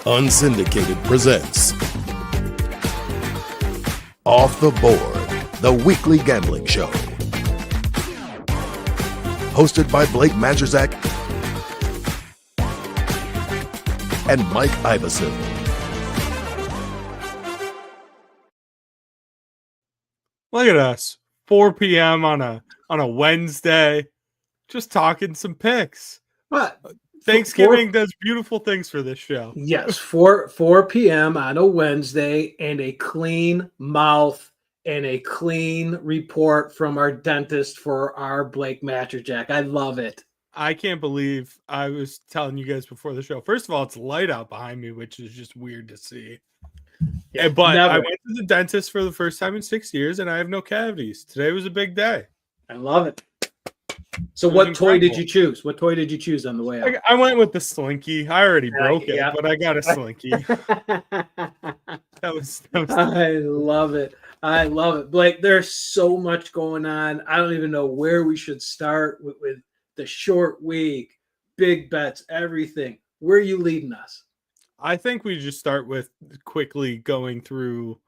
Unsyndicated presents Off the Board, the weekly gambling show. Hosted by Blake Majerzak and Mike Iverson. Look at us, 4 p.m. on a Wednesday, just talking some picks. What? Thanksgiving does beautiful things for this show. Yes, 4 p.m. on a Wednesday, and a clean mouth and a clean report from our dentist for our Blake Majerzak. I love it. I can't believe I was telling you guys before the show. First of all, it's light out behind me, which is just weird to see. Yeah, But never. I went to the dentist for the first time in 6 years, and I have no cavities. Today was a big day. I love it. So what toy did you choose? What toy did you choose on the way out? I went with the Slinky. I already broke it, yeah. but I got a Slinky. That was I love it. I love it. Blake, there's so much going on. I don't even know where we should start with the short week, big bets, everything. Where are you leading us? I think we just start with quickly going through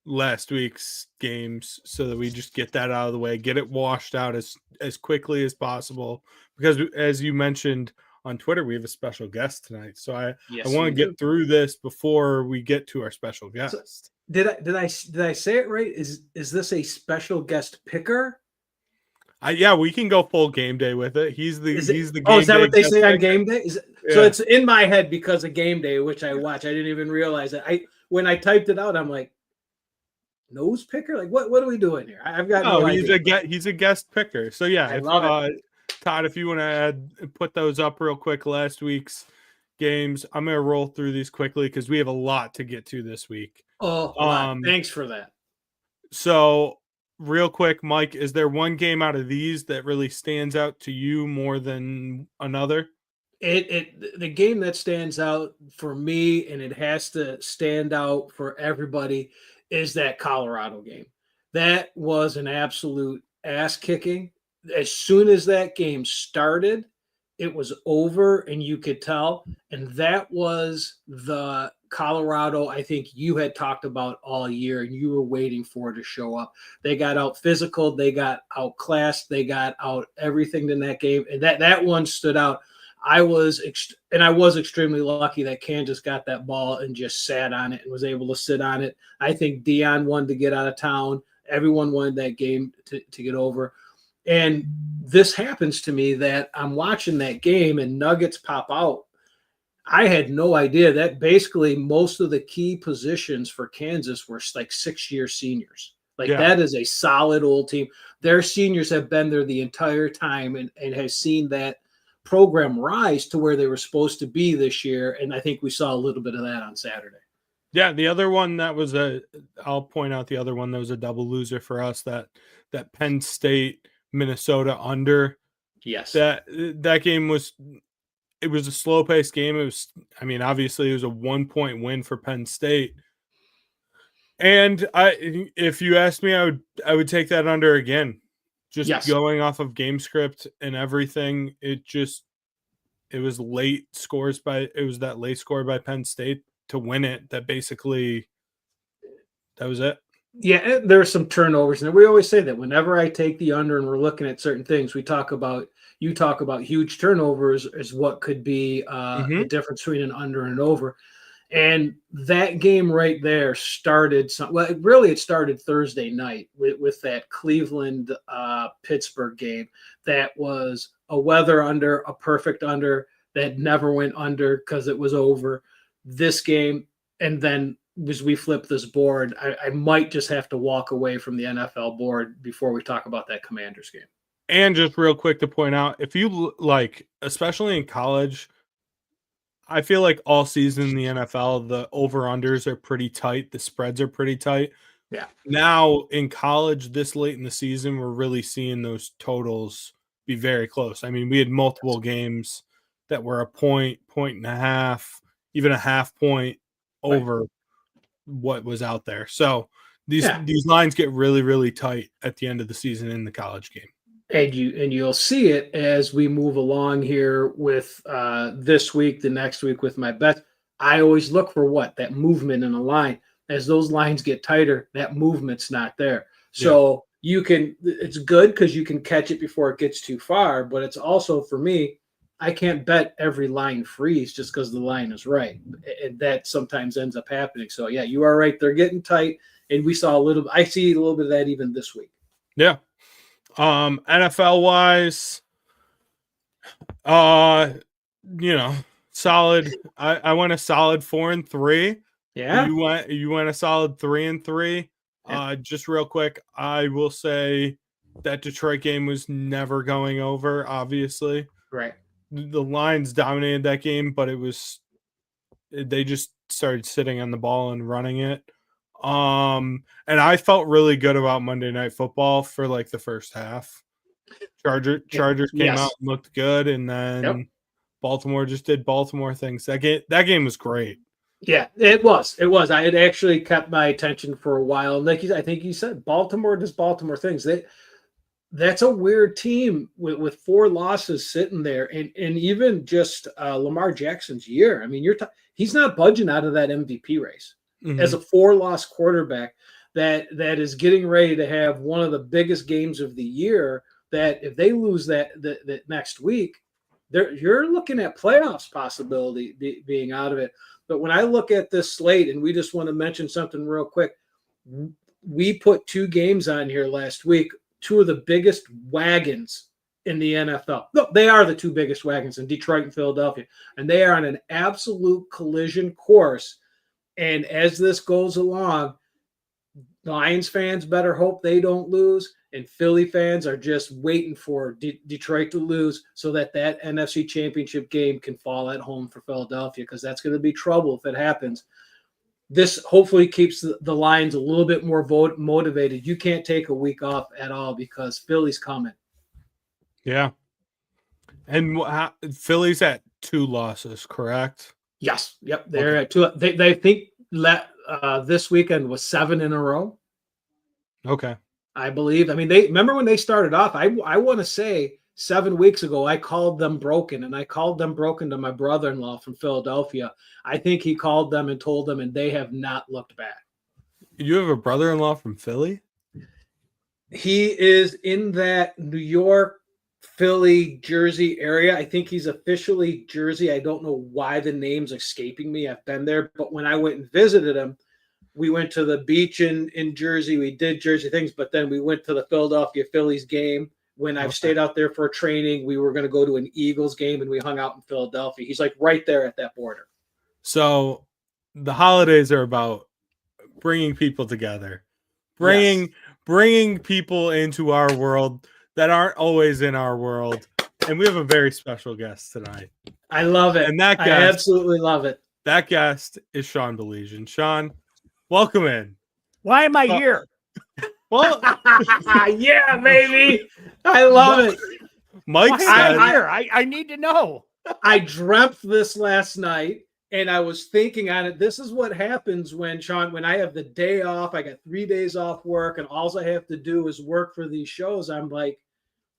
last week's games so that we just get that out of the way, get it washed out as quickly as possible. Because as you mentioned on Twitter, we have a special guest tonight. So I want to get through this before we get to our special guest. So, did I say it right? Is this a special guest picker? Yeah, we can go full game day with it. He's the game Oh, is that what they say on picker. game day? So it's in my head because of game day, which I watch. I didn't even realize it. When I typed it out, I'm like, nose picker? Like what are we doing here? I've got no idea. He's a guest picker. So yeah, I love it. Todd, if you want to put those up real quick, last week's games, I'm gonna roll through these quickly because we have a lot to get to this week. Oh, thanks for that. So real quick, Mike, is there one game out of these that really stands out to you more than another? The game that stands out for me, and it has to stand out for everybody, is that Colorado game. That was an absolute ass kicking. As soon as that game started, it was over, and you could tell. And that was the Colorado I think you had talked about all year, and you were waiting for it to show up. They got out physical, they got outclassed, they got out everything in that game, and that one stood out. I was extremely lucky that Kansas got that ball and just sat on it and was able to sit on it. I think Deion wanted to get out of town. Everyone wanted that game to get over. And this happens to me that I'm watching that game and Nuggets pop out. I had no idea that basically most of the key positions for Kansas were like 6-year seniors. That is a solid old team. Their seniors have been there the entire time and have seen that program rise to where they were supposed to be this year. And I think we saw a little bit of that on Saturday. Yeah, the other one that was I'll point out the other one that was a double loser for us, that Penn State Minnesota under. Yes. That game was a slow paced game. Obviously it was a 1-point win for Penn State. And if you asked me, I would take that under again. Just going off of game script and everything, it was that late score by Penn State to win it. That was it. Yeah, there are some turnovers, and we always say that whenever I take the under and we're looking at certain things, you talk about huge turnovers as what could be the difference between an under and an over. And that game right there started it started Thursday night with that Cleveland Pittsburgh game. That was a weather under, a perfect under that never went under because it was over. This game, and then as we flip this board, I might just have to walk away from the NFL board before we talk about that Commanders game. And just real quick to point out, if you especially in college, I feel like all season in the NFL, the over-unders are pretty tight. The spreads are pretty tight. Yeah. Now in college, this late in the season, we're really seeing those totals be very close. I mean, we had multiple games that were a point and a half, even a half point over what was out there. So these lines get really, really tight at the end of the season in the college game. And you'll see it as we move along here with this week, the next week with my bets. I always look for that movement in a line. As those lines get tighter, that movement's not there. So it's good because you can catch it before it gets too far, but it's also, for me, I can't bet every line freeze just because the line is right. And that sometimes ends up happening. So yeah, you are right. They're getting tight. And I see a little bit of that even this week. Yeah. NFL wise, solid. I went a solid 4-3. Yeah. You went a solid 3-3. Yeah. Just real quick, I will say that Detroit game was never going over, obviously. Right. The Lions dominated that game, but they just started sitting on the ball and running it. And I felt really good about Monday Night Football for like the first half. Chargers came out and looked good, and then Baltimore just did Baltimore things. That game was great. Yeah, it was. It actually kept my attention for a while. Like I think you said, Baltimore does Baltimore things. That's a weird team with 4 losses sitting there, and even just Lamar Jackson's year. I mean, he's not budging out of that MVP race as a 4-loss quarterback that is getting ready to have one of the biggest games of the year. That if they lose that next week, you're looking at playoffs possibility being out of it. But when I look at this slate, and we just want to mention something real quick, we put 2 games on here last week, 2 of the biggest wagons in the NFL. No, they are the 2 biggest wagons in Detroit and Philadelphia, and they are on an absolute collision course. And as this goes along, Lions fans better hope they don't lose, and Philly fans are just waiting for Detroit to lose so that NFC Championship game can fall at home for Philadelphia, because that's going to be trouble if it happens. This hopefully keeps the Lions a little bit more motivated. You can't take a week off at all because Philly's coming. Yeah. And Philly's at 2 losses, correct? Yes. Yep. They're at 2. They think this weekend was 7 in a row. Okay. I believe. I mean, remember when they started off, I want to say 7 weeks ago, I called them broken, and I called them broken to my brother-in-law from Philadelphia. I think he called them and told them, and they have not looked back. You have a brother-in-law from Philly? He is in that New York, Philly, Jersey area. I think he's officially Jersey. I don't know why the name's escaping me. I've been there, but when I went and visited him, we went to the beach in Jersey. We did Jersey things, but then we went to the Philadelphia Phillies game. When I've stayed out there for training, we were going to go to an Eagles game, and we hung out in Philadelphia. He's like right there at that border. So the holidays are about bringing people together, bringing people into our world that aren't always in our world. And we have a very special guest tonight. I love it. And that guest, I absolutely love it. That guest is Sean Belizean. Sean, welcome in. Why am I here? Well, yeah, baby. I love it. Mike said, I need to know. I dreamt this last night, and I was thinking on it. This is what happens when I have the day off. I got 3 days off work, and all I have to do is work for these shows. I'm like,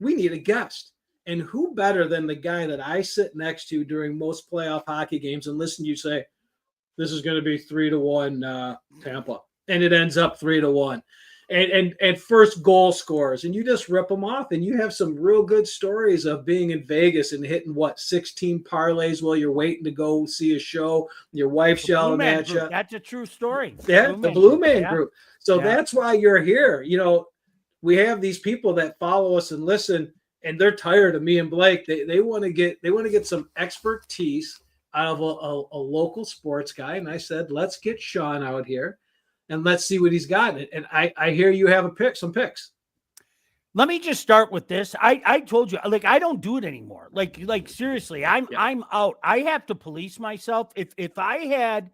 we need a guest. And who better than the guy that I sit next to during most playoff hockey games and listen to you say, this is going to be 3-1 Tampa. And it ends up 3-1. And first goal scorers, and you just rip them off, and you have some real good stories of being in Vegas and hitting 16 parlays while you're waiting to go see a show. Your wife's yelling at you. That's a true story. Yeah, the Blue Man Group. So that's why you're here. You know, we have these people that follow us and listen, and they're tired of me and Blake. They want to get some expertise out of a local sports guy. And I said, let's get Sean out here and let's see what he's got. And I hear you have some picks. Let me just start with this. I told you, like, I don't do it anymore. Like seriously, I'm out. I have to police myself. If I had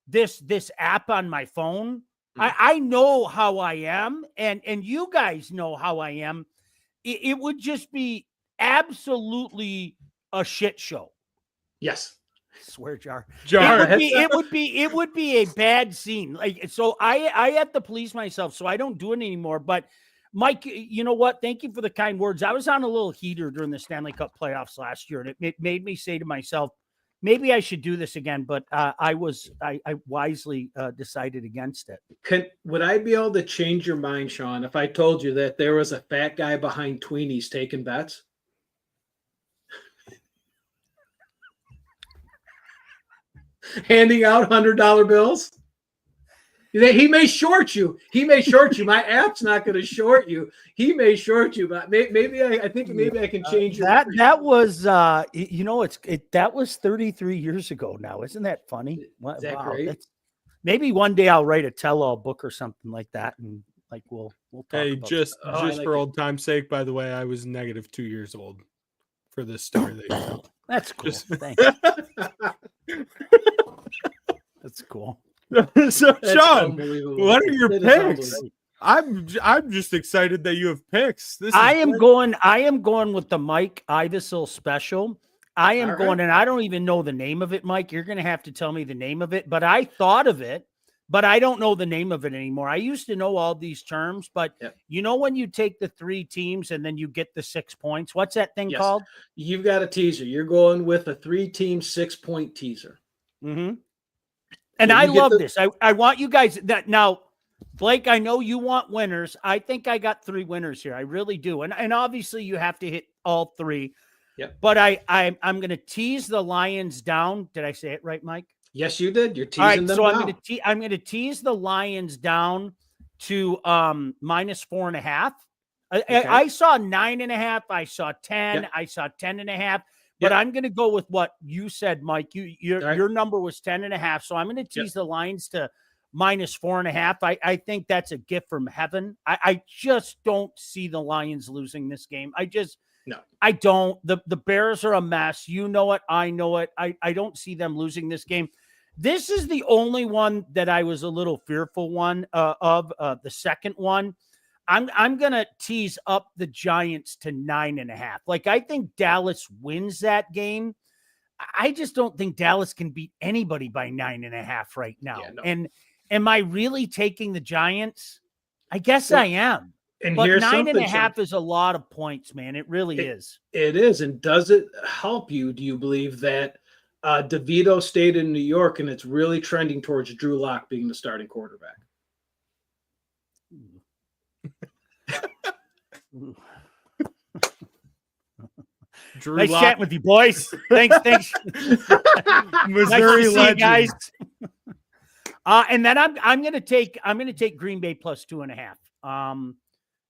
this app on my phone, I know how I am, and you guys know how I am. It would just be absolutely a shit show. Yes. Swear jar. It would be a bad scene. Like, so I have to police myself, so I don't do it anymore. But Mike, you know what? Thank you for the kind words. I was on a little heater during the Stanley Cup playoffs last year, and it made me say to myself, maybe I should do this again, but I wisely decided against it. Would I be able to change your mind, Sean, if I told you that there was a fat guy behind Tweenies taking bets? Handing out $100 bills? He may short you. My app's not going to short you. He may short you, but maybe I think I can change that. That was that was 33 years ago now. Isn't that funny? Is that great? Maybe one day I'll write a tell-all book or something like that, and like we'll talk. Hey, about just like for old time's sake, by the way, I was -2 years old for this story that you told. That's cool. Thanks. That's cool. So, That's Sean, unbelievable. what are your That is picks? unbelievable. I'm just excited that you have picks. I am going with the Mike Ivisel special. I am All going, right. and I don't even know the name of it, Mike. You're going to have to tell me the name of it. But I thought of it, but I don't know the name of it anymore. I used to know all these terms, but Yep. you know when you take the 3 teams and then you get the 6 points, what's that thing Yes. called? You've got a teaser. You're going with a 3-team 6-point teaser. Mm-hmm. And So I you get love the- this. I want you guys that now, Blake, I know you want winners. I think I got 3 winners here. I really do. And obviously you have to hit all 3. Yep. But I'm going to tease the Lions down. Did I say it right, Mike? Yes, you did. You're teasing All right. them So now. I'm going to tease the Lions down to -4.5. I saw 9.5. I saw 10. Yep. I saw 10.5. But Yep. I'm going to go with what you said, Mike. Your right. number was 10.5. So I'm going to tease the Lions to -4.5. I think that's a gift from heaven. I just don't see the Lions losing this game. No. I don't. The Bears are a mess. You know it. I know it. I don't see them losing this game. This is the only one that I was a little fearful of. The second one. I'm going to tease up the Giants to 9.5. Like, I think Dallas wins that game. I just don't think Dallas can beat anybody by 9.5 right now. Yeah, no. And am I really taking the Giants? I guess Well, I am. And But here's 9.5 is a lot of points, man. It really is. It is. And does it help you? Do you believe that DeVito stayed in New York and it's really trending towards Drew Lock being the starting quarterback? Drew Nice Lock, chatting with you, boys. Thanks. Missouri nice to see you legend. guys. And then I'm gonna take Green Bay plus 2.5.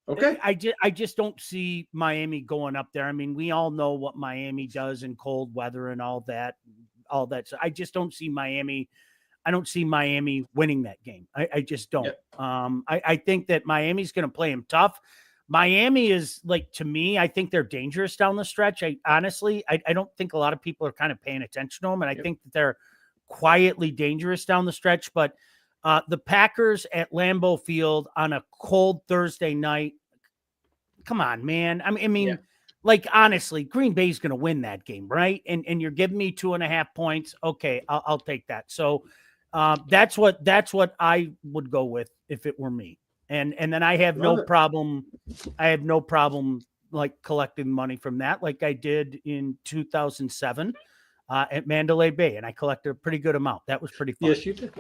Okay. I just don't see Miami going up there. I mean, we all know what Miami does in cold weather and all that. So I just don't see Miami. I don't see Miami winning that game. I just don't. Yep. I think that Miami's going to play them tough. Miami is, like, to me, I think they're dangerous down the stretch. I honestly don't think a lot of people are kind of paying attention to them. And I think that they're quietly dangerous down the stretch. But the Packers at Lambeau Field on a cold Thursday night, come on, man. I mean, like, honestly, Green Bay's going to win that game, right? And you're giving me 2.5 points. Okay, I'll take that. So that's what I would go with if it were me. And then I have no problem. I have no problem like collecting money from that, like I did in 2007 at Mandalay Bay, and I collected a pretty good amount. That was pretty fun. Yes, you did.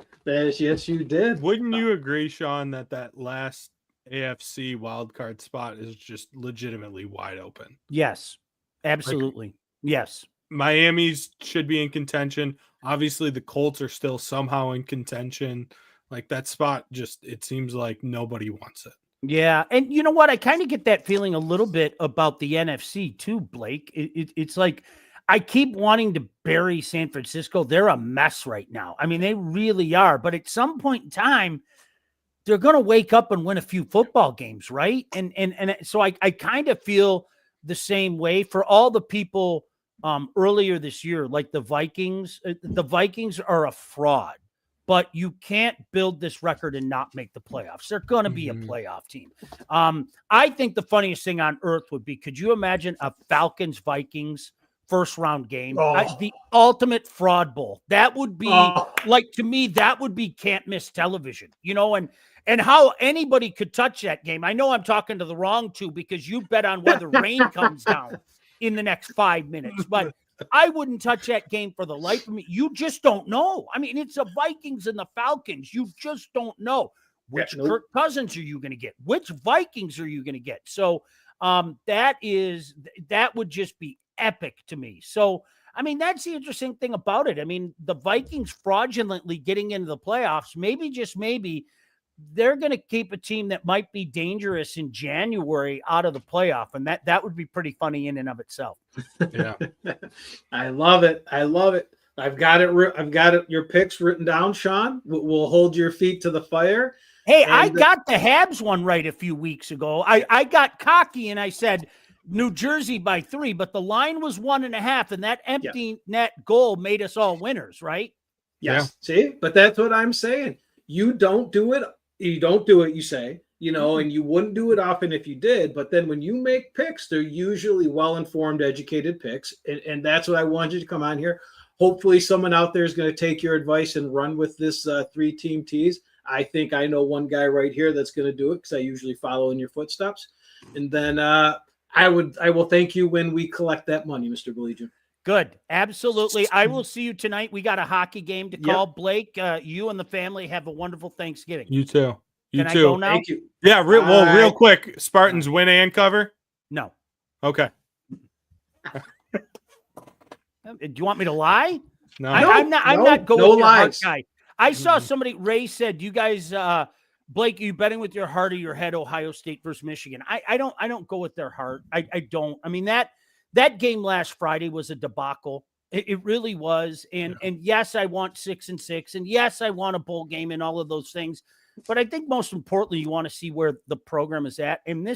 Yes, you did. Wouldn't you agree, Sean, that last AFC wildcard spot is just legitimately wide open? Yes, absolutely. Yes. Miami's should be in contention. Obviously, the Colts are still somehow in contention. Like, that spot just, it seems like nobody wants it. Yeah. And you know what? I kind of get that feeling a little bit about the NFC too, Blake. It's like I keep wanting to bury San Francisco. They're a mess right now. I mean, they really are. But at some point in time, they're going to wake up and win a few football games, right? And so I kind of feel the same way for all the people earlier this year, like the Vikings. The Vikings are a fraud. But you can't build this record and not make the playoffs. They're going to be a playoff team. I think the funniest thing on earth would be, could you imagine a Falcons-Vikings first-round game? The ultimate fraud bowl. That would be, like, to me, that would be can't-miss television, you know, and how anybody could touch that game. I know I'm talking to the wrong two because you bet on whether rain comes down in the next 5 minutes. But I wouldn't touch that game for the life of me. You just don't know. I mean, it's the Vikings and the Falcons. You just don't know which Kirk Cousins are you going to get, which Vikings are you going to get. So that would just be epic to me. So I mean, that's the interesting thing about it. I mean, the Vikings fraudulently getting into the playoffs, maybe, just maybe, they're going to keep a team that might be dangerous in January out of the playoff. And that would be pretty funny in and of itself. Yeah. I love it. I love it. I've got it. Your picks written down, Sean. We'll hold your feet to the fire. Hey, I got the Habs one right a few weeks ago. I got cocky and I said New Jersey by 3, but the line was 1.5, and that empty net goal made us all winners, right? Yes. Yeah. See, but that's what I'm saying. You don't do it. You don't do it, you say, and you wouldn't do it often if you did. But then when you make picks, they're usually well-informed, educated picks. And that's what I wanted you to come on here. Hopefully someone out there is going to take your advice and run with this 3-team tease. I think I know one guy right here that's going to do it because I usually follow in your footsteps. And then I will thank you when we collect that money, Mr. Belegian. Good. Absolutely. I will see you tonight. We got a hockey game to call. Yep. Blake, you and the family have a wonderful Thanksgiving. You too. Can I go now? Thank you. Yeah. Real quick. Spartans win and cover? No. Okay. Do you want me to lie? No. I'm not going with your heart guy. I saw Mm-hmm. somebody, Ray said, you guys, Blake, are you betting with your heart or your head, Ohio State versus Michigan? I don't go with their heart. I don't. I mean, that game last Friday was a debacle. It really was. And yes, I want 6-6. And yes, I want a bowl game and all of those things. But I think most importantly, you want to see where the program is at. And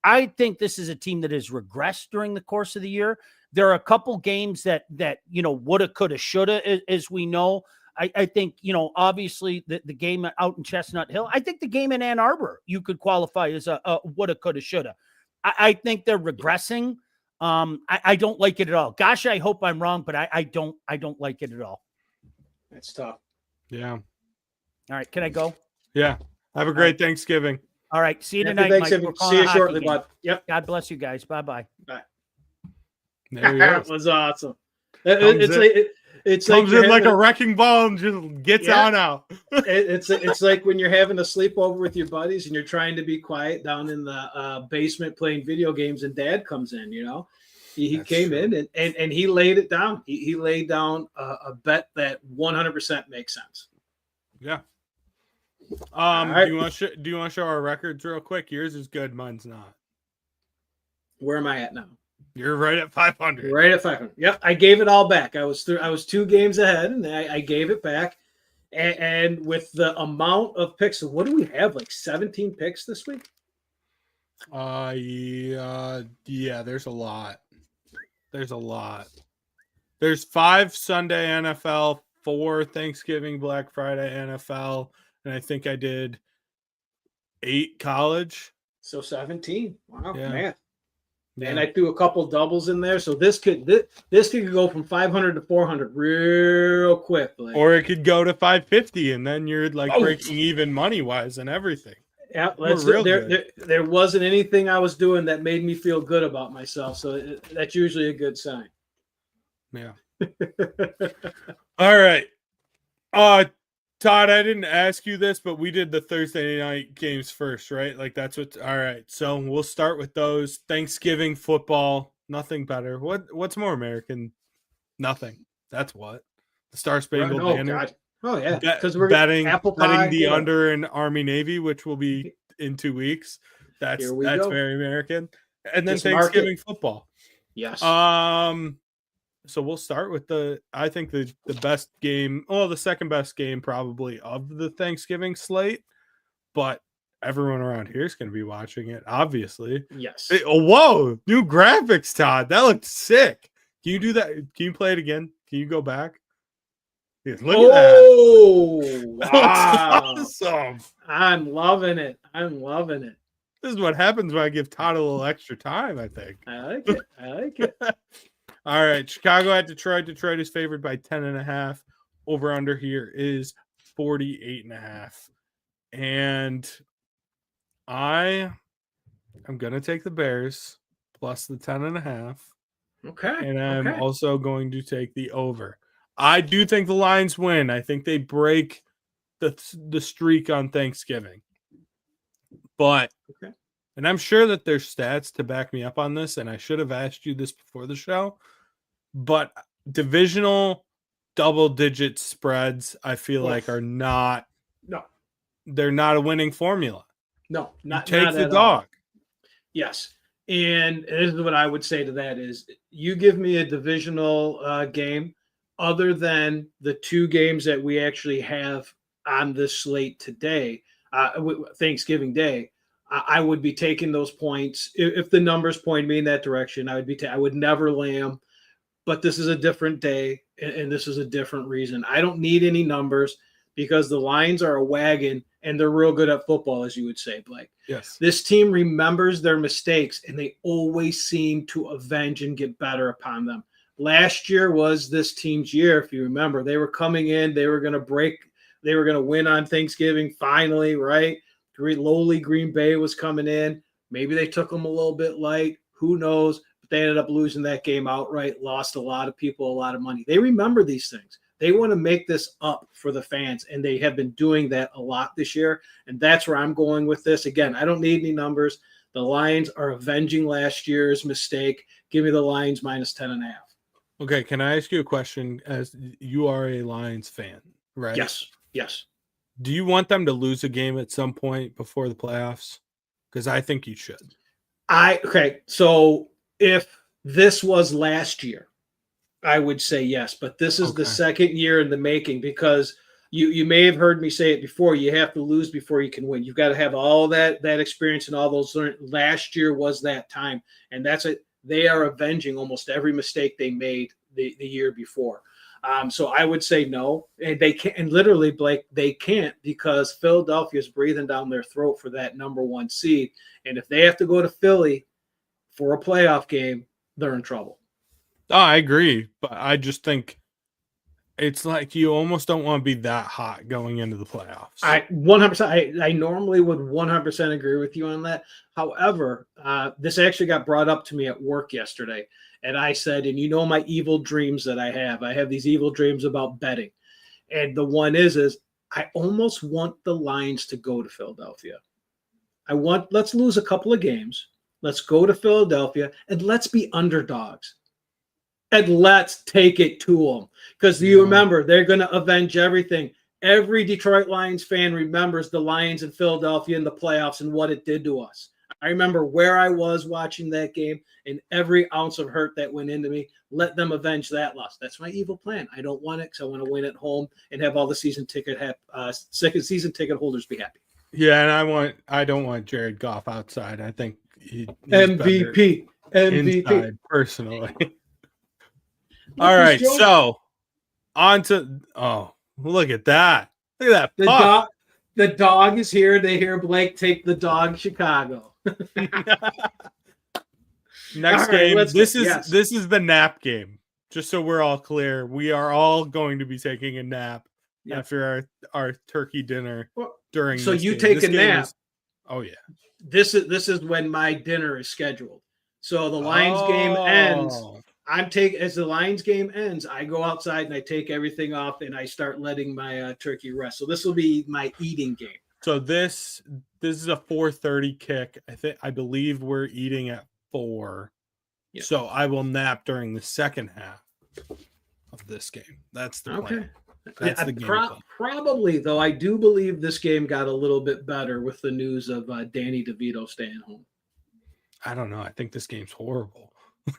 I think this is a team that has regressed during the course of the year. There are a couple games that woulda, coulda, shoulda, as we know. I think, obviously the game out in Chestnut Hill, I think the game in Ann Arbor, you could qualify as a woulda, coulda, shoulda. I think they're regressing. I don't like it at all. Gosh, I hope I'm wrong, but I don't like it at all. That's tough. Yeah. All right. Can I go? Yeah. Have a great Thanksgiving. All right. See you tonight, Mike. See you shortly, bud. Yep. God bless you guys. Bye-bye. Bye. That was awesome. It's comes in like a wrecking ball and just gets on out. It's like when you're having a sleepover with your buddies and you're trying to be quiet down in the basement playing video games, and Dad comes in. He came in and he laid it down. He laid down a bet that 100% makes sense. Yeah. Right. Do you want to show our records real quick? Yours is good, mine's not. Where am I at now? You're right at 500. Right at 500. Yep, I gave it all back. I was 2 games ahead, and I gave it back. And with the amount of picks, what do we have? Like 17 picks this week? Yeah, there's a lot. There's 5 Sunday NFL, 4 Thanksgiving, Black Friday NFL, and I think I did 8 college. So 17. Wow, yeah. man. Yeah. And I threw a couple doubles in there, so this could go from 500 to 400 real quick. Or it could go to 550, and then you're breaking even money wise and everything. Yeah, there wasn't anything I was doing that made me feel good about myself, so that's usually a good sign. Yeah. All right. Todd, I didn't ask you this, but we did the Thursday night games first, right? All right. So we'll start with those. Thanksgiving football, nothing better. What's more American? Nothing. That's what. The Star Spangled Banner. God. Oh yeah, because we're betting the under in Army Navy, which will be in 2 weeks. That's very American. And then Thanksgiving football. Yes. So we'll start with the best game, the second best game probably of the Thanksgiving slate, but everyone around here is going to be watching it, obviously. Yes. Whoa, new graphics, Todd. That looked sick. Can you do that? Can you play it again? Can you go back? Yeah, look at that. Oh, wow. Awesome. I'm loving it. This is what happens when I give Todd a little extra time, I think. I like it. All right, Chicago at Detroit. Detroit is favored by 10.5. Over under here is 48.5. And I am gonna take the Bears plus the 10.5. Okay. And I'm Okay. also going to take the over. I do think the Lions win. I think they break the streak on Thanksgiving. But, Okay. and I'm sure that there's stats to back me up on this, and I should have asked you this before the show, but divisional double-digit spreads, I feel like are not, No, they're not a winning formula. no, not Take not the at all. dog. Yes. And this is what I would say to that is you give me a divisional game other than the two games that we actually have on this slate today, Thanksgiving Day. I would be taking those points if the numbers point me in that direction. I would be. I would never lay them, but this is a different day and this is a different reason. I don't need any numbers because the Lions are a wagon and they're real good at football, as you would say, Blake. Yes. This team remembers their mistakes and they always seem to avenge and get better upon them. Last year was this team's year, if you remember. They were coming in, they were going to win on Thanksgiving finally, right? Lowly Green Bay was coming in. Maybe they took them a little bit light. Who knows? But they ended up losing that game outright, lost a lot of people a lot of money. They remember these things. They want to make this up for the fans, and they have been doing that a lot this year, and that's where I'm going with this. Again, I don't need any numbers. The Lions are avenging last year's mistake. Give me the Lions minus 10.5. Okay, can I ask you a question? As you are a Lions fan, right? Yes. Do you want them to lose a game at some point before the playoffs? Because I think you should. Okay, so if this was last year, I would say yes, but this is the second year in the making because you may have heard me say it before. You have to lose before you can win. You've got to have all that experience and all those. Last year was that time, and that's it. They are avenging almost every mistake they made the year before. So I would say no, and they can't. And literally, Blake, they can't because Philadelphia is breathing down their throat for that number one seed, and if they have to go to Philly for a playoff game, they're in trouble. Oh, I agree, but I just think it's like you almost don't want to be that hot going into the playoffs. I 100%. I normally would 100% agree with you on that. However, this actually got brought up to me at work yesterday, and I said, and you know my evil dreams that I have these evil dreams about betting, and the one is I almost want the Lions to go to Philadelphia. Let's lose a couple of games. Let's go to Philadelphia and let's be underdogs. And let's take it to them. Because you remember, they're going to avenge everything. Every Detroit Lions fan remembers the Lions in Philadelphia in the playoffs and what it did to us. I remember where I was watching that game and every ounce of hurt that went into me. Let them avenge that loss. That's my evil plan. I don't want it because I want to win at home and have all the season ticket holders be happy. Yeah, and I don't want Jared Goff outside. I think he's MVP inside, personally. All right, so on to look at that. Look at that. The dog is here. They hear Blake take the dog Chicago. Next game. This is the nap game. Just so we're all clear, we are all going to be taking a nap after our turkey dinner during. So this you game. take This a game nap. Oh yeah. This is when my dinner is scheduled. So the Lions game ends. As the Lions game ends, I go outside and I take everything off and I start letting my turkey rest. So this will be my eating game. So this is a 4:30 kick. I believe we're eating at 4. Yeah. So I will nap during the second half of this game. That's the plan. That's the game plan. Probably, though, I do believe this game got a little bit better with the news of Danny DeVito staying home. I don't know. I think this game's horrible.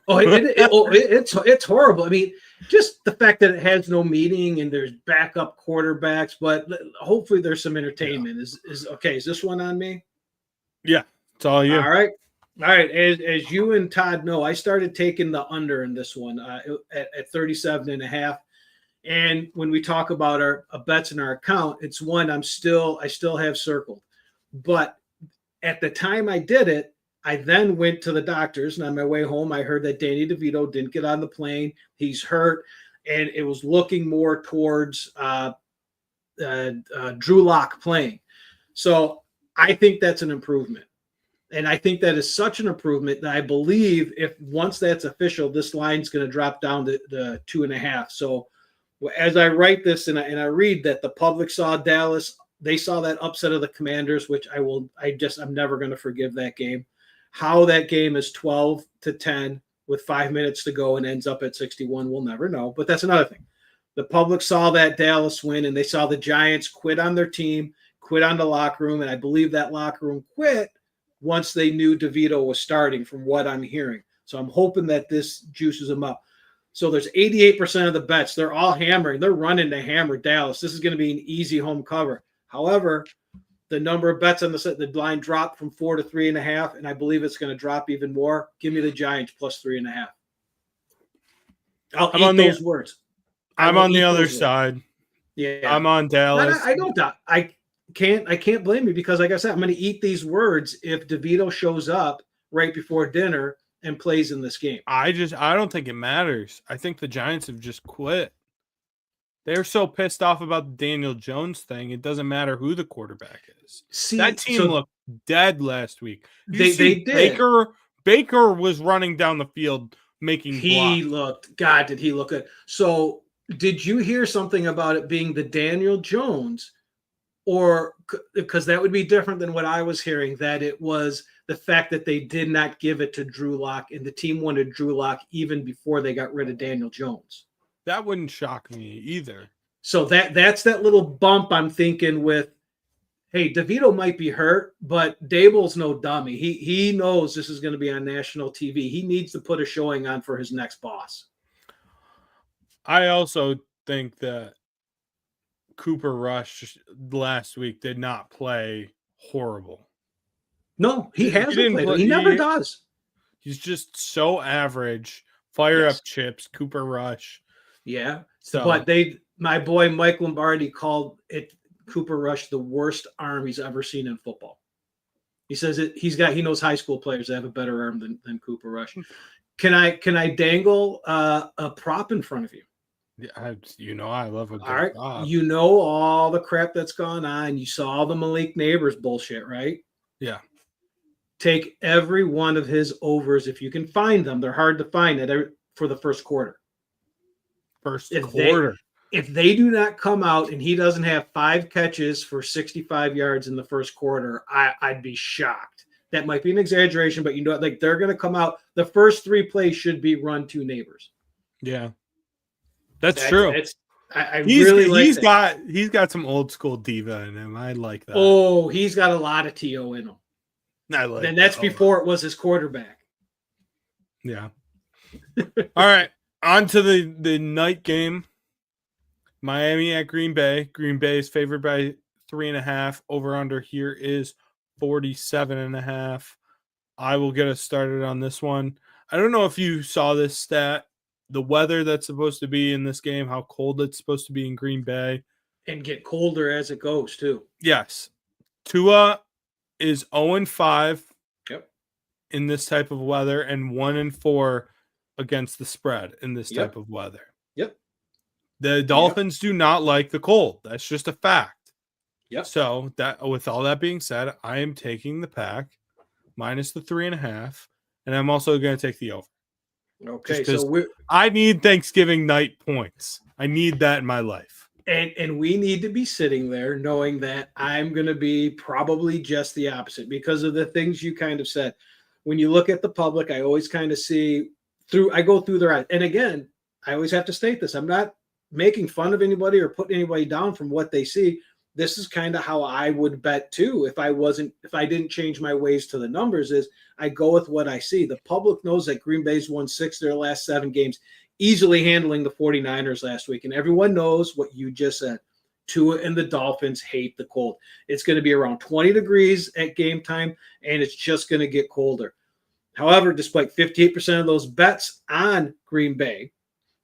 It's horrible. I mean, just the fact that it has no meaning and there's backup quarterbacks, but hopefully there's some entertainment. Yeah. Is okay? Is this one on me? Yeah, it's all you. All right. As you and Todd know, I started taking the under in this one at 37.5. And when we talk about our bets in our account, it's one I still have circled. But at the time I did it, I then went to the doctors, and on my way home, I heard that Danny DeVito didn't get on the plane. He's hurt, and it was looking more towards Drew Lock playing. So I think that's an improvement. And I think that is such an improvement that I believe if once that's official, this line's going to drop down to the 2.5. So as I write this and I read that the public saw Dallas, they saw that upset of the Commanders, which I'm never going to forgive that game. How that game is 12-10 with 5 minutes to go and ends up at 61, we'll never know. But that's another thing. The public saw that Dallas win, and they saw the Giants quit on their team, quit on the locker room, and I believe that locker room quit once they knew DeVito was starting, from what I'm hearing. So I'm hoping that this juices them up. So there's 88% of the bets. They're all hammering. They're running to hammer Dallas. This is going to be an easy home cover. However, the number of bets on the line dropped from 4 to 3.5, and I believe it's going to drop even more. Give me the Giants plus 3.5. I'll eat those words. I'm on the other side. Yeah, I'm on Dallas. I don't doubt. I can't blame you because, like I said, I'm going to eat these words if DeVito shows up right before dinner and plays in this game. I don't think it matters. I think the Giants have just quit. They're so pissed off about the Daniel Jones thing. It doesn't matter who the quarterback is. That team looked dead last week. They did. Baker was running down the field making blocks. God, did he look good. So did you hear something about it being the Daniel Jones, or because that would be different than what I was hearing, that it was the fact that they did not give it to Drew Lock and the team wanted Drew Lock even before they got rid of Daniel Jones? That wouldn't shock me either. So that's that little bump I'm thinking with, hey, DeVito might be hurt, but Dable's no dummy. He knows this is going to be on national TV. He needs to put a showing on for his next boss. I also think that Cooper Rush last week did not play horrible. No, he hasn't played. He never does. He's just so average. Fire up chips, Cooper Rush. Yeah. But my boy Mike Lombardi called it Cooper Rush the worst arm he's ever seen in football. He says he knows high school players that have a better arm than Cooper Rush. Can I dangle a prop in front of you? Yeah, I love a good prop. You know all the crap that's gone on. You saw the Malik Neighbors bullshit, right? Yeah. Take every one of his overs if you can find them. They're hard to find for the first quarter. If they do not come out and he doesn't have 5 catches for 65 yards in the first quarter, I'd be shocked. That might be an exaggeration, but they're going to come out. The first 3 plays should be run to Neighbors. Yeah, that's true. He's got some old school diva in him. I like that. Oh, he's got a lot of TO in him. And that's before it was his quarterback. Yeah. All right. On to the night game. Miami at Green Bay. Green Bay is favored by 3.5. Over under here is 47.5. I will get us started on this one. I don't know if you saw this stat. The weather that's supposed to be in this game, how cold it's supposed to be in Green Bay. And get colder as it goes, too. Yes. Tua is 0-5 Yep. in this type of weather and 1-4 against the spread in this type of weather. Yep. The Dolphins do not like the cold. That's just a fact. Yep. So with all that being said, I am taking the pack minus the 3.5, and I'm also going to take the over. Okay, so I need Thanksgiving night points. I need that in my life. And we need to be sitting there knowing that I'm going to be probably just the opposite because of the things you kind of said. When you look at the public, I always kind of I go through their eyes. And again, I always have to state this. I'm not making fun of anybody or putting anybody down from what they see. This is kind of how I would bet too. If I didn't change my ways to the numbers, is I go with what I see. The public knows that Green Bay's won 6 of their last 7 games, easily handling the 49ers last week. And everyone knows what you just said. Tua and the Dolphins hate the cold. It's going to be around 20 degrees at game time, and it's just going to get colder. However, despite 58% of those bets on Green Bay,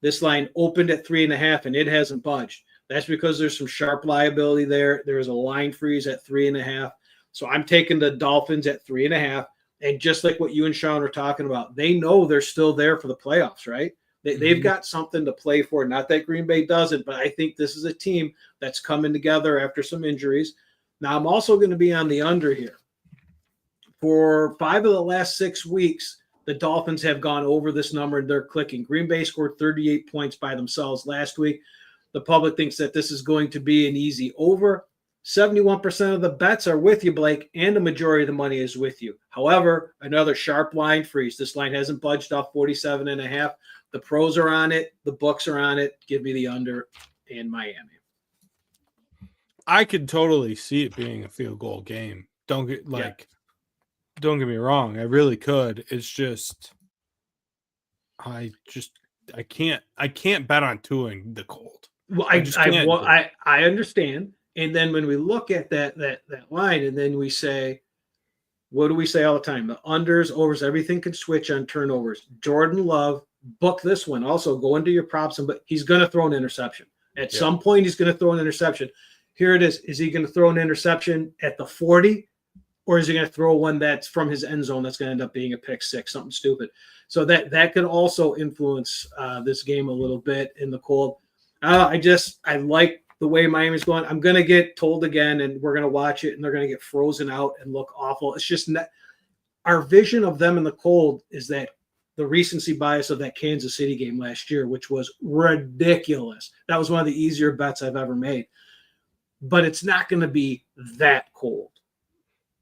this line opened at 3.5, and it hasn't budged. That's because there's some sharp liability there. There is a line freeze at 3.5. So I'm taking the Dolphins at 3.5. And just like what you and Sean were talking about, they know they're still there for the playoffs, right? They've got something to play for. Not that Green Bay doesn't, but I think this is a team that's coming together after some injuries. Now, I'm also going to be on the under here. For 5 of the last 6 weeks, the Dolphins have gone over this number and they're clicking. Green Bay scored 38 points by themselves last week. The public thinks that this is going to be an easy over. 71% of the bets are with you, Blake, and the majority of the money is with you. However, another sharp line freeze. This line hasn't budged off 47.5. The pros are on it. The books are on it. Give me the under in Miami. I could totally see it being a field goal game. Don't get me wrong. I really could. It's just, I can't bet on Tua the cold. Well, I understand. And then when we look at that line, and then we say, what do we say all the time? The unders, overs, everything can switch on turnovers. Jordan Love, book this one. Also, go into your props, but he's going to throw an interception. At some point, he's going to throw an interception. Here it is. Is he going to throw an interception at the 40? Or is he going to throw one that's from his end zone that's going to end up being a pick six, something stupid? So that could also influence this game a little bit in the cold. I like the way Miami's going. I'm going to get told again, and we're going to watch it, and they're going to get frozen out and look awful. It's just our vision of them in the cold is that the recency bias of that Kansas City game last year, which was ridiculous. That was one of the easier bets I've ever made. But it's not going to be that cold.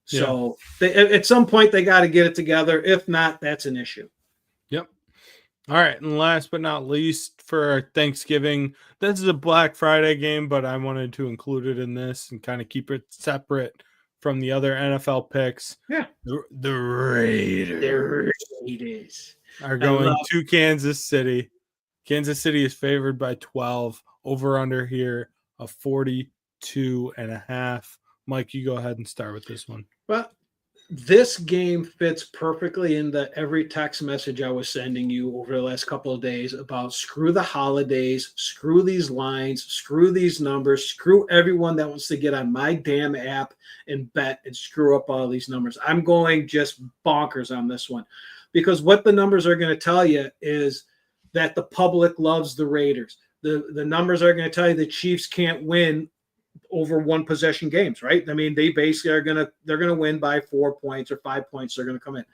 So at some point, they got to get it together. If not, that's an issue. Yep. All right. And last but not least, for our Thanksgiving, this is a Black Friday game, but I wanted to include it in this and kind of keep it separate from the other NFL picks. Yeah. The Raiders are going to Kansas City. Kansas City is favored by 12. Over under here of 42.5. Mike, you go ahead and start with this one. Well, this game fits perfectly into every text message I was sending you over the last couple of days about screw the holidays, screw these lines, screw these numbers, screw everyone that wants to get on my damn app and bet and screw up all these numbers. I'm going just bonkers on this one because what the numbers are going to tell you is that the public loves the Raiders. The numbers are going to tell you the Chiefs can't win over one possession games, right? I mean, they basically they're gonna win by 4 points or 5 points. They're gonna come in.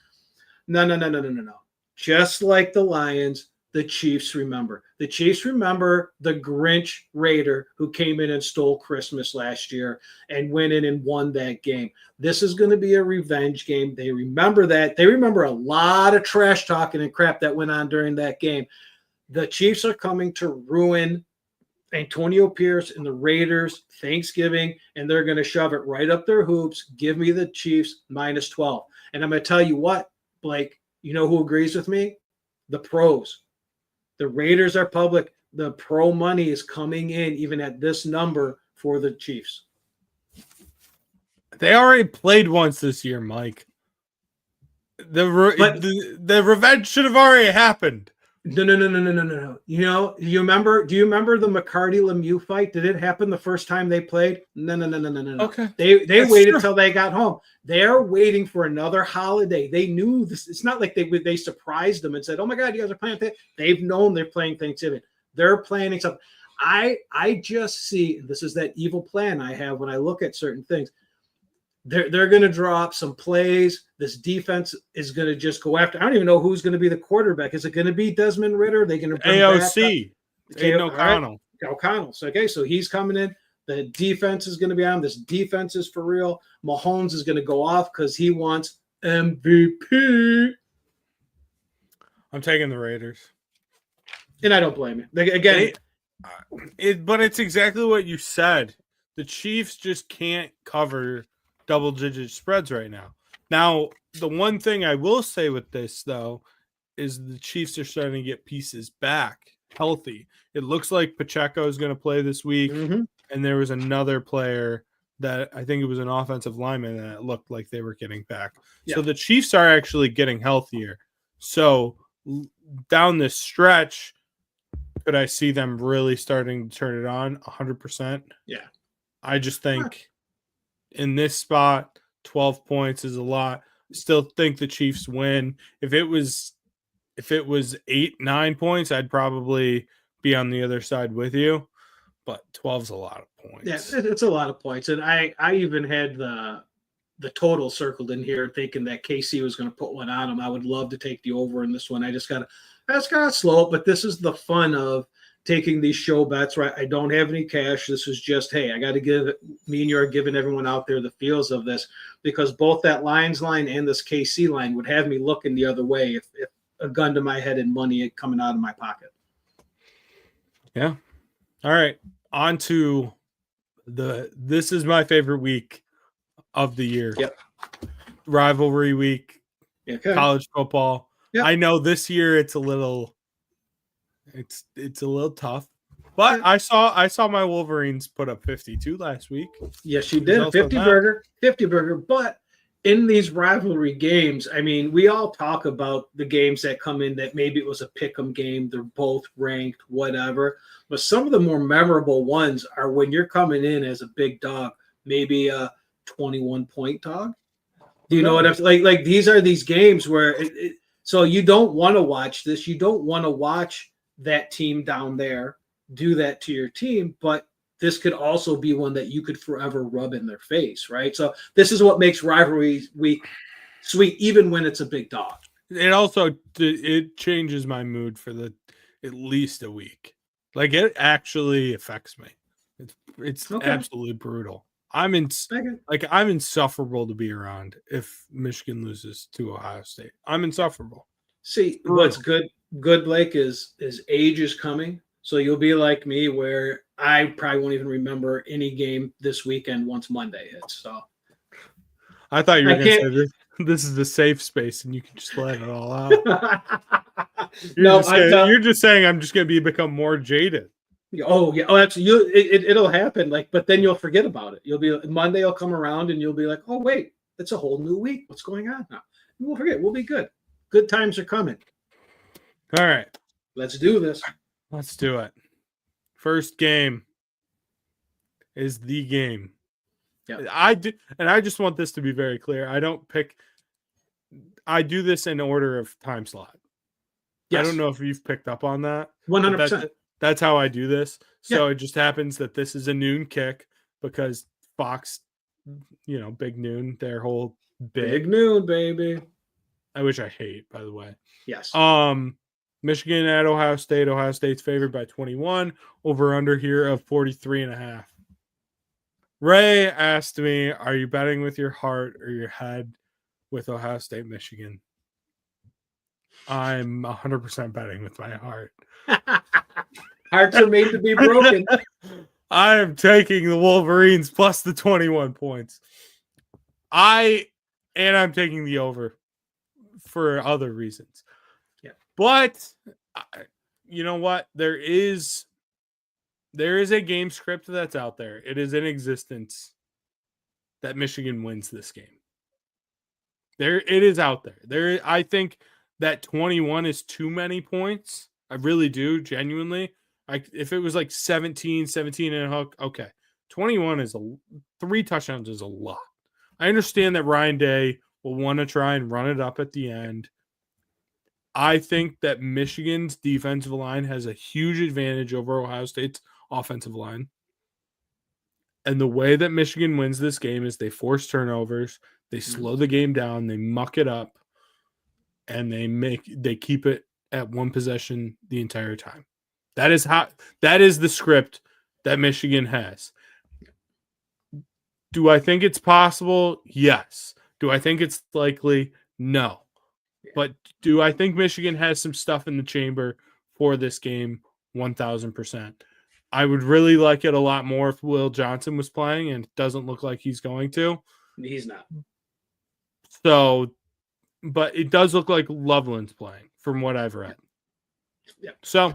No. Just like the Lions, the Chiefs remember. The Chiefs remember the Grinch Raider who came in and stole Christmas last year and went in and won that game. This is going to be a revenge game. They remember that. They remember a lot of trash talking and crap that went on during that game. The Chiefs are coming to ruin Antonio Pierce and the Raiders Thanksgiving, and they're going to shove it right up their hoops. Give me the Chiefs minus 12. And I'm going to tell you what, Blake, you know who agrees with me? The pros. The Raiders are public. The pro money is coming in even at this number for the Chiefs. They already played once this year, Mike. The revenge should have already happened. No. You know, do you remember the McCarty-Lemieux fight? Did it happen the first time they played? No. Okay. They waited till they got home. They're waiting for another holiday. They knew this. It's not like they surprised them and said, "Oh my God, you guys are playing." They've known they're playing Thanksgiving. They're planning something. I just see this is that evil plan I have when I look at certain things. They're going to draw up some plays. This defense is going to just go after. I don't even know who's going to be the quarterback. Is it going to be Desmond Ridder? Are they going to bring AOC? Aiden O'Connell. Right. O'Connell. So he's coming in. The defense is going to be on. This defense is for real. Mahomes is going to go off because he wants MVP. I'm taking the Raiders, and I don't blame you. But it's exactly what you said. The Chiefs just can't cover double-digit spreads right now. Now, the one thing I will say with this, though, is the Chiefs are starting to get pieces back healthy. It looks like Pacheco is going to play this week, and there was another player that I think it was an offensive lineman that looked like they were getting back. Yeah. So the Chiefs are actually getting healthier. So down this stretch, could I see them really starting to turn it on 100%? Yeah. I just think in this spot, 12 points is a lot. Still think the Chiefs win. If it was 8-9 points, I'd probably be on the other side with you. But 12's a lot of points. Yeah, it's a lot of points. And I even had the the total circled in here, thinking that KC was going to put one on them. I would love to take the over in this one. I just gotta slow it. But this is the fun of taking these show bets, right? I don't have any cash. This is just, hey, I got to give me and you are giving everyone out there the feels of this, because both that Lions line and this KC line would have me looking the other way if a gun to my head and money coming out of my pocket. Yeah. All right. On to this is my favorite week of the year. Yep. Rivalry week. Okay. College football. Yep. I know this year it's a little tough. But I saw my Wolverines put up 52 last week. Yes, you did. 50 burger. But in these rivalry games, I mean, we all talk about the games that come in that maybe it was a pick'em game. They're both ranked, whatever. But some of the more memorable ones are when you're coming in as a big dog, maybe a 21-point dog. Do you know what I'm saying? Like these are these games where so you don't want to watch this. You don't want to watch that team down there do that to your team, but this could also be one that you could forever rub in their face, right? So this is what makes rivalry week sweet, even when it's a big dog. It also it changes my mood for at least a week. Like it actually affects me. It's Okay. absolutely brutal. I'm insufferable to be around if Michigan loses to Ohio State. I'm insufferable. See, what's good, Blake, is age is coming. So you'll be like me, where I probably won't even remember any game this weekend once Monday hits. So I thought you were going to say this is a safe space and you can just let it all out. You're just saying I'm just going to become more jaded. Oh yeah, absolutely. It'll happen. But then you'll forget about it. You'll be Monday will come around and you'll be like, oh wait, it's a whole new week. What's going on now? We'll forget. We'll be good. Good times are coming. All right, let's do this. Let's do it. First game is the game. Yeah, I just want this to be very clear. I do this in order of time slot. Yes. I don't know if you've picked up on that. 100%. That's how I do this. So It just happens that this is a noon kick because Fox, big noon, their whole big noon, baby. I wish I hate, by the way. Yes. Michigan at Ohio State. Ohio State's favored by 21. Over under here of 43.5. Ray asked me, are you betting with your heart or your head with Ohio State, Michigan? I'm 100% betting with my heart. Hearts are made to be broken. I am taking the Wolverines plus the 21 points. I'm taking the over for other reasons. Yeah. But you know what? There is a game script that's out there. It is in existence that Michigan wins this game. It is out there. I think that 21 is too many points. I really do, genuinely. If it was like 17 and a hook, okay. 21 is 3 touchdowns is a lot. I understand that Ryan Day will want to try and run it up at the end. I think that Michigan's defensive line has a huge advantage over Ohio State's offensive line. And the way that Michigan wins this game is they force turnovers, they slow the game down, they muck it up, and they keep it at one possession the entire time. That is the script that Michigan has. Do I think it's possible? Yes. Do I think it's likely? No. But do I think Michigan has some stuff in the chamber for this game? 1,000%. I would really like it a lot more if Will Johnson was playing, and it doesn't look like he's going to. He's not. So, but it does look like Loveland's playing from what I've read. Yeah. So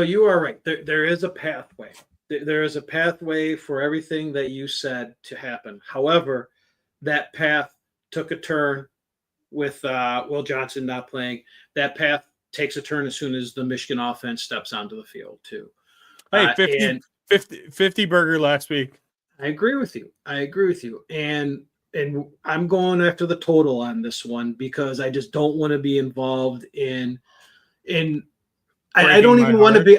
you are right. There is a pathway. There is a pathway for everything that you said to happen. However, that path took a turn with Will Johnson not playing. That path takes a turn as soon as the Michigan offense steps onto the field too. Hey, 50 burger last week. I agree with you. And I'm going after the total on this one because I just don't want to be involved in I don't even want to be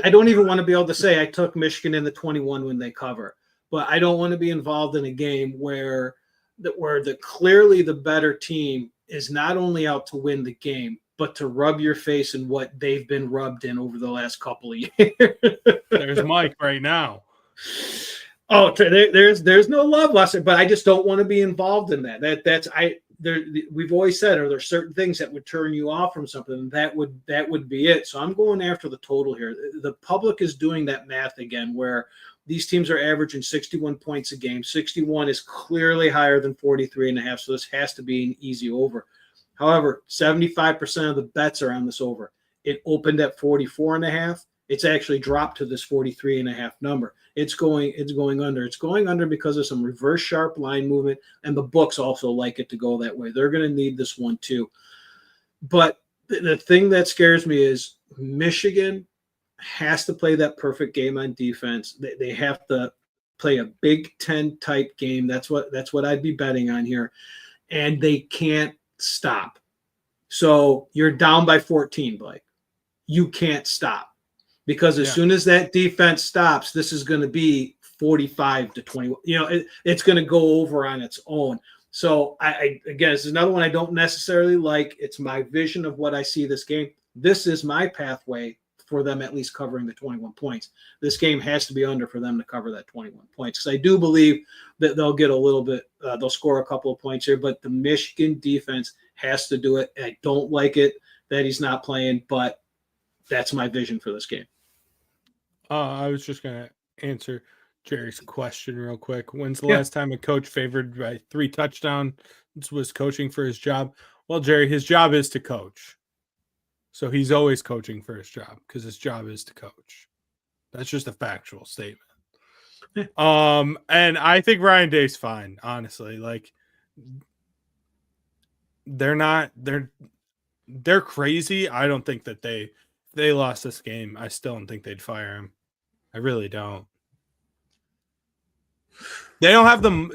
able to say I took Michigan in the 21 when they cover, but I don't want to be involved in a game where where clearly the better team is not only out to win the game, but to rub your face in what they've been rubbed in over the last couple of years. There's Mike right now. Oh, there's no love lesson, but I just don't want to be involved in that. We've always said, are there certain things that would turn you off from something? That would be it. So I'm going after the total here. The public is doing that math again, where these teams are averaging 61 points a game. 61 is clearly higher than 43.5, so this has to be an easy over. However, 75% of the bets are on this over. It opened at 44.5. It's actually dropped to this 43.5 number. It's going under. It's going under because of some reverse sharp line movement, and the books also like it to go that way. They're going to need this one too. But the thing that scares me is Michigan has to play that perfect game on defense. They have to play a Big Ten type game. That's what I'd be betting on here, and they can't stop. So you're down by 14, Blake. You can't stop. Because as soon as that defense stops, this is going to be 45-20. It's going to go over on its own. So again, this is another one I don't necessarily like. It's my vision of what I see this game. This is my pathway for them at least covering the 21 points. This game has to be under for them to cover that 21 points. Because I do believe that they'll get a little bit, they'll score a couple of points here, but the Michigan defense has to do it. I don't like it that he's not playing, but that's my vision for this game. I was just going to answer Jerry's question real quick. When's the last time a coach favored by 3 touchdowns was coaching for his job? Well, Jerry, his job is to coach. So he's always coaching for his job because his job is to coach. That's just a factual statement. And I think Ryan Day's fine, honestly. Like, they're crazy. I don't think that they lost this game. I still don't think they'd fire him. I really don't. They don't have I'm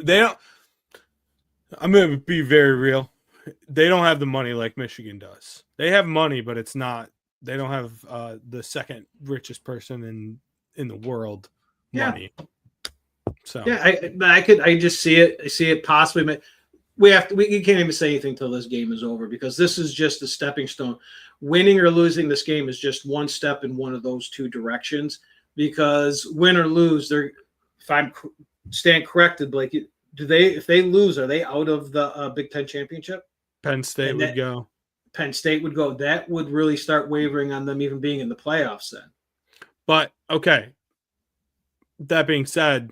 going to be very real. They don't have the money like Michigan does. They have money, but they don't have the second richest person in the world money. So I just see it. I see it possibly. We can't even say anything till this game is over because this is just a stepping stone. Winning or losing this game is just one step in one of those two directions. Because win or lose, if I stand corrected, Blake, if they lose, are they out of the Big Ten championship? Penn State would go. Penn State would go. That would really start wavering on them even being in the playoffs then. But okay. That being said,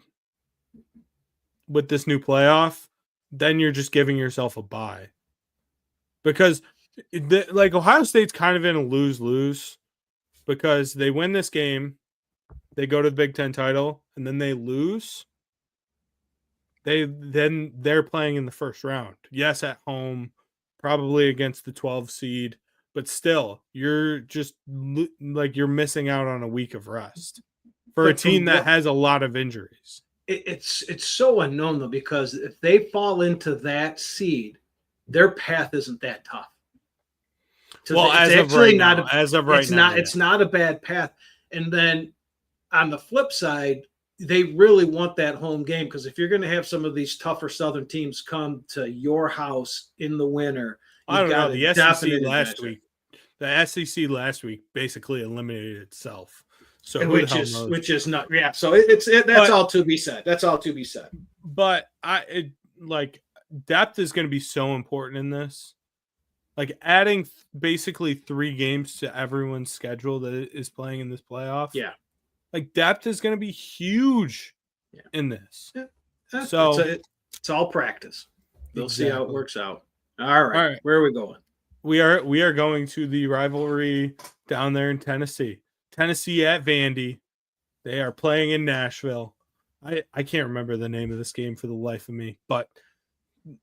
with this new playoff, then you're just giving yourself a bye. Because Ohio State's kind of in a lose-lose because they win this game, they go to the Big Ten title, and then they lose. They're playing in the first round. Yes, at home, probably against the 12 seed, but still, you're just you're missing out on a week of rest for a team that has a lot of injuries. It's so unknown though, because if they fall into that seed, their path isn't that tough. Well, as of right now, it's not a bad path. And then on the flip side, they really want that home game because if you're going to have some of these tougher Southern teams come to your house in the winter, I don't know. The SEC last week basically eliminated itself. So which is not So that's all to be said. That's all to be said. But depth is going to be so important in this. Like adding basically 3 games to everyone's schedule that is playing in this playoff. Yeah. Like depth is going to be huge in this. Yeah. So it's all practice. We'll see how it works out. All right. Where are we going? We are going to the rivalry down there in Tennessee. Tennessee at Vandy. They are playing in Nashville. I can't remember the name of this game for the life of me, but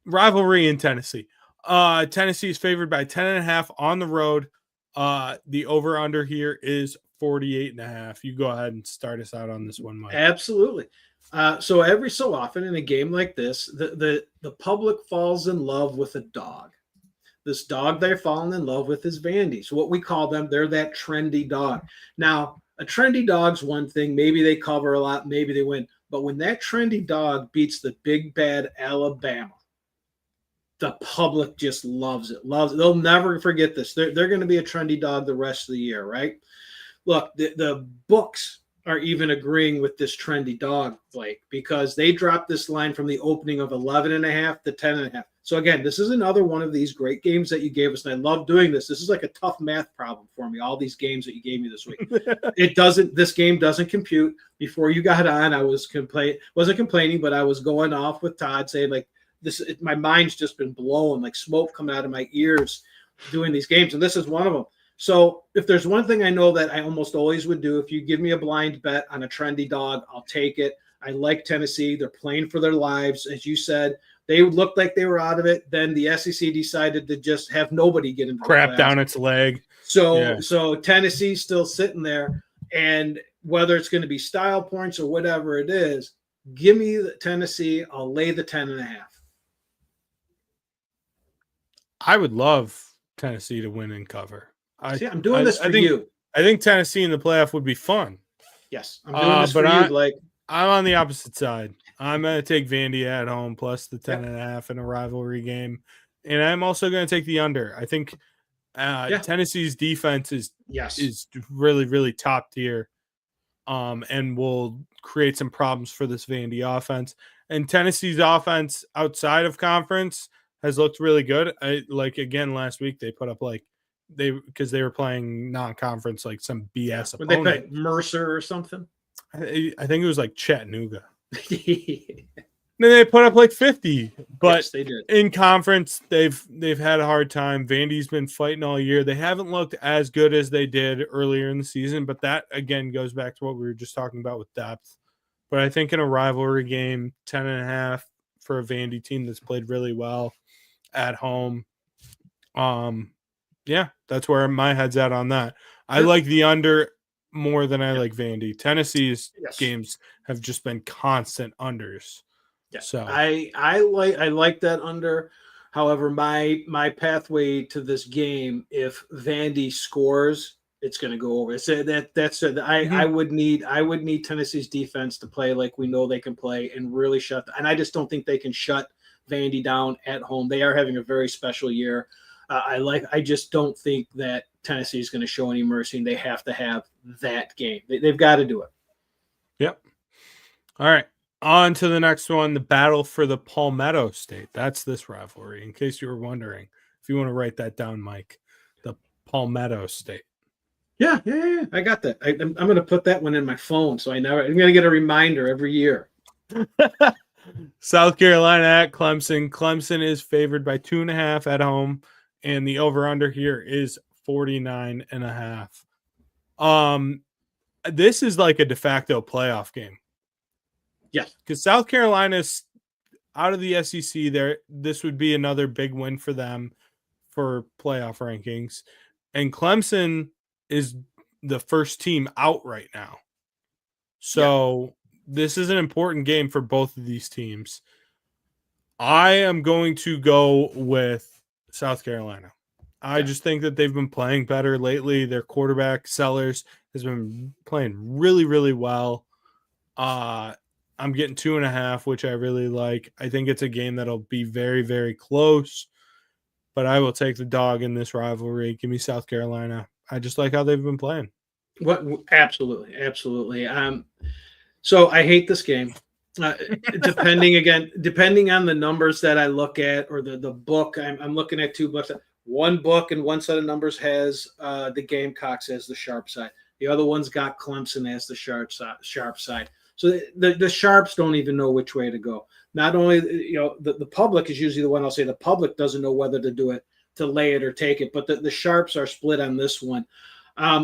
rivalry in Tennessee. Tennessee is favored by 10.5 on the road. The over-under here is 48.5. You go ahead and start us out on this one, Mike. Absolutely. So every so often in a game like this, the public falls in love with a dog. This dog they're falling in love with is Vandy. So what we call them, they're that trendy dog. Now, a trendy dog's one thing. Maybe they cover a lot. Maybe they win. But when that trendy dog beats the big bad Alabama, the public just loves it. They'll never forget this. They're going to be a trendy dog the rest of the year, right? Look, the books are even agreeing with this trendy dog, Blake, because they dropped this line from the opening of 11.5 to 10.5. So again, this is another one of these great games that you gave us, and I love doing this. This is like a tough math problem for me. All these games that you gave me this week, this game doesn't compute. Before you got on, I wasn't complaining, but I was going off with Todd saying like my mind's just been blown, like smoke coming out of my ears doing these games, and this is one of them. So if there's one thing I know that I almost always would do, if you give me a blind bet on a trendy dog, I'll take it. I like Tennessee. They're playing for their lives. As you said, they looked like they were out of it. Then the SEC decided to just have nobody get into crap down its leg. So Tennessee's still sitting there. And whether it's going to be style points or whatever it is, give me the Tennessee. I'll lay the 10.5. I would love Tennessee to win and cover. I'm doing this for you. I think Tennessee in the playoff would be fun. Yes, I'm doing this for you. Like I'm on the opposite side. I'm going to take Vandy at home plus the 10.5 in a rivalry game, and I'm also going to take the under. I think Tennessee's defense is really, really top tier, and will create some problems for this Vandy offense. And Tennessee's offense outside of conference has looked really good. Again last week they put up because they were playing non-conference like some BS opponent. They played Mercer or something. I think it was like Chattanooga. Then they put up like 50, but yes, they did. In conference they've had a hard time. Vandy's been fighting all year. They haven't looked as good as they did earlier in the season, but that again goes back to what we were just talking about with depth. But I think in a rivalry game, 10.5 for a Vandy team that's played really well at home. That's where my head's at on that. I like the under more than I like Vandy. Tennessee's games have just been constant unders. Yeah. So I like that under. However, my pathway to this game, if Vandy scores, it's going to go over. I would need Tennessee's defense to play like we know they can play and really and I just don't think they can shut Vandy down at home. They are having a very special year. I just don't think that Tennessee is going to show any mercy, and they have to have that game. They've got to do it. Yep. All right. On to the next one, the battle for the Palmetto State. That's this rivalry, in case you were wondering. If you want to write that down, Mike, the Palmetto State. Yeah. I got that. I'm going to put that one in my phone, so I'm going to get a reminder every year. South Carolina at Clemson. Clemson is favored by 2.5 at home, and the over-under here is 49.5. This is like a de facto playoff game. Yes. Because South Carolina's out of the SEC there. This would be another big win for them for playoff rankings. And Clemson is the first team out right now. So this is an important game for both of these teams. I am going to go with South Carolina. I just think that they've been playing better lately. Their quarterback, Sellers, has been playing really, really well. I'm getting 2.5, which I really like. I think it's a game that'll be very, very close, but I will take the dog in this rivalry. Give me South Carolina. I just like how they've been playing. Absolutely. So I hate this game. Depending on the numbers that I look at, or the book, I'm looking at two books. One book and one set of numbers has the Gamecocks as the sharp side. The other one's got Clemson as the sharp side. So the sharps don't even know which way to go. Not only, the public is usually the one. I'll say the public doesn't know whether to do it, to lay it or take it, but the sharps are split on this one.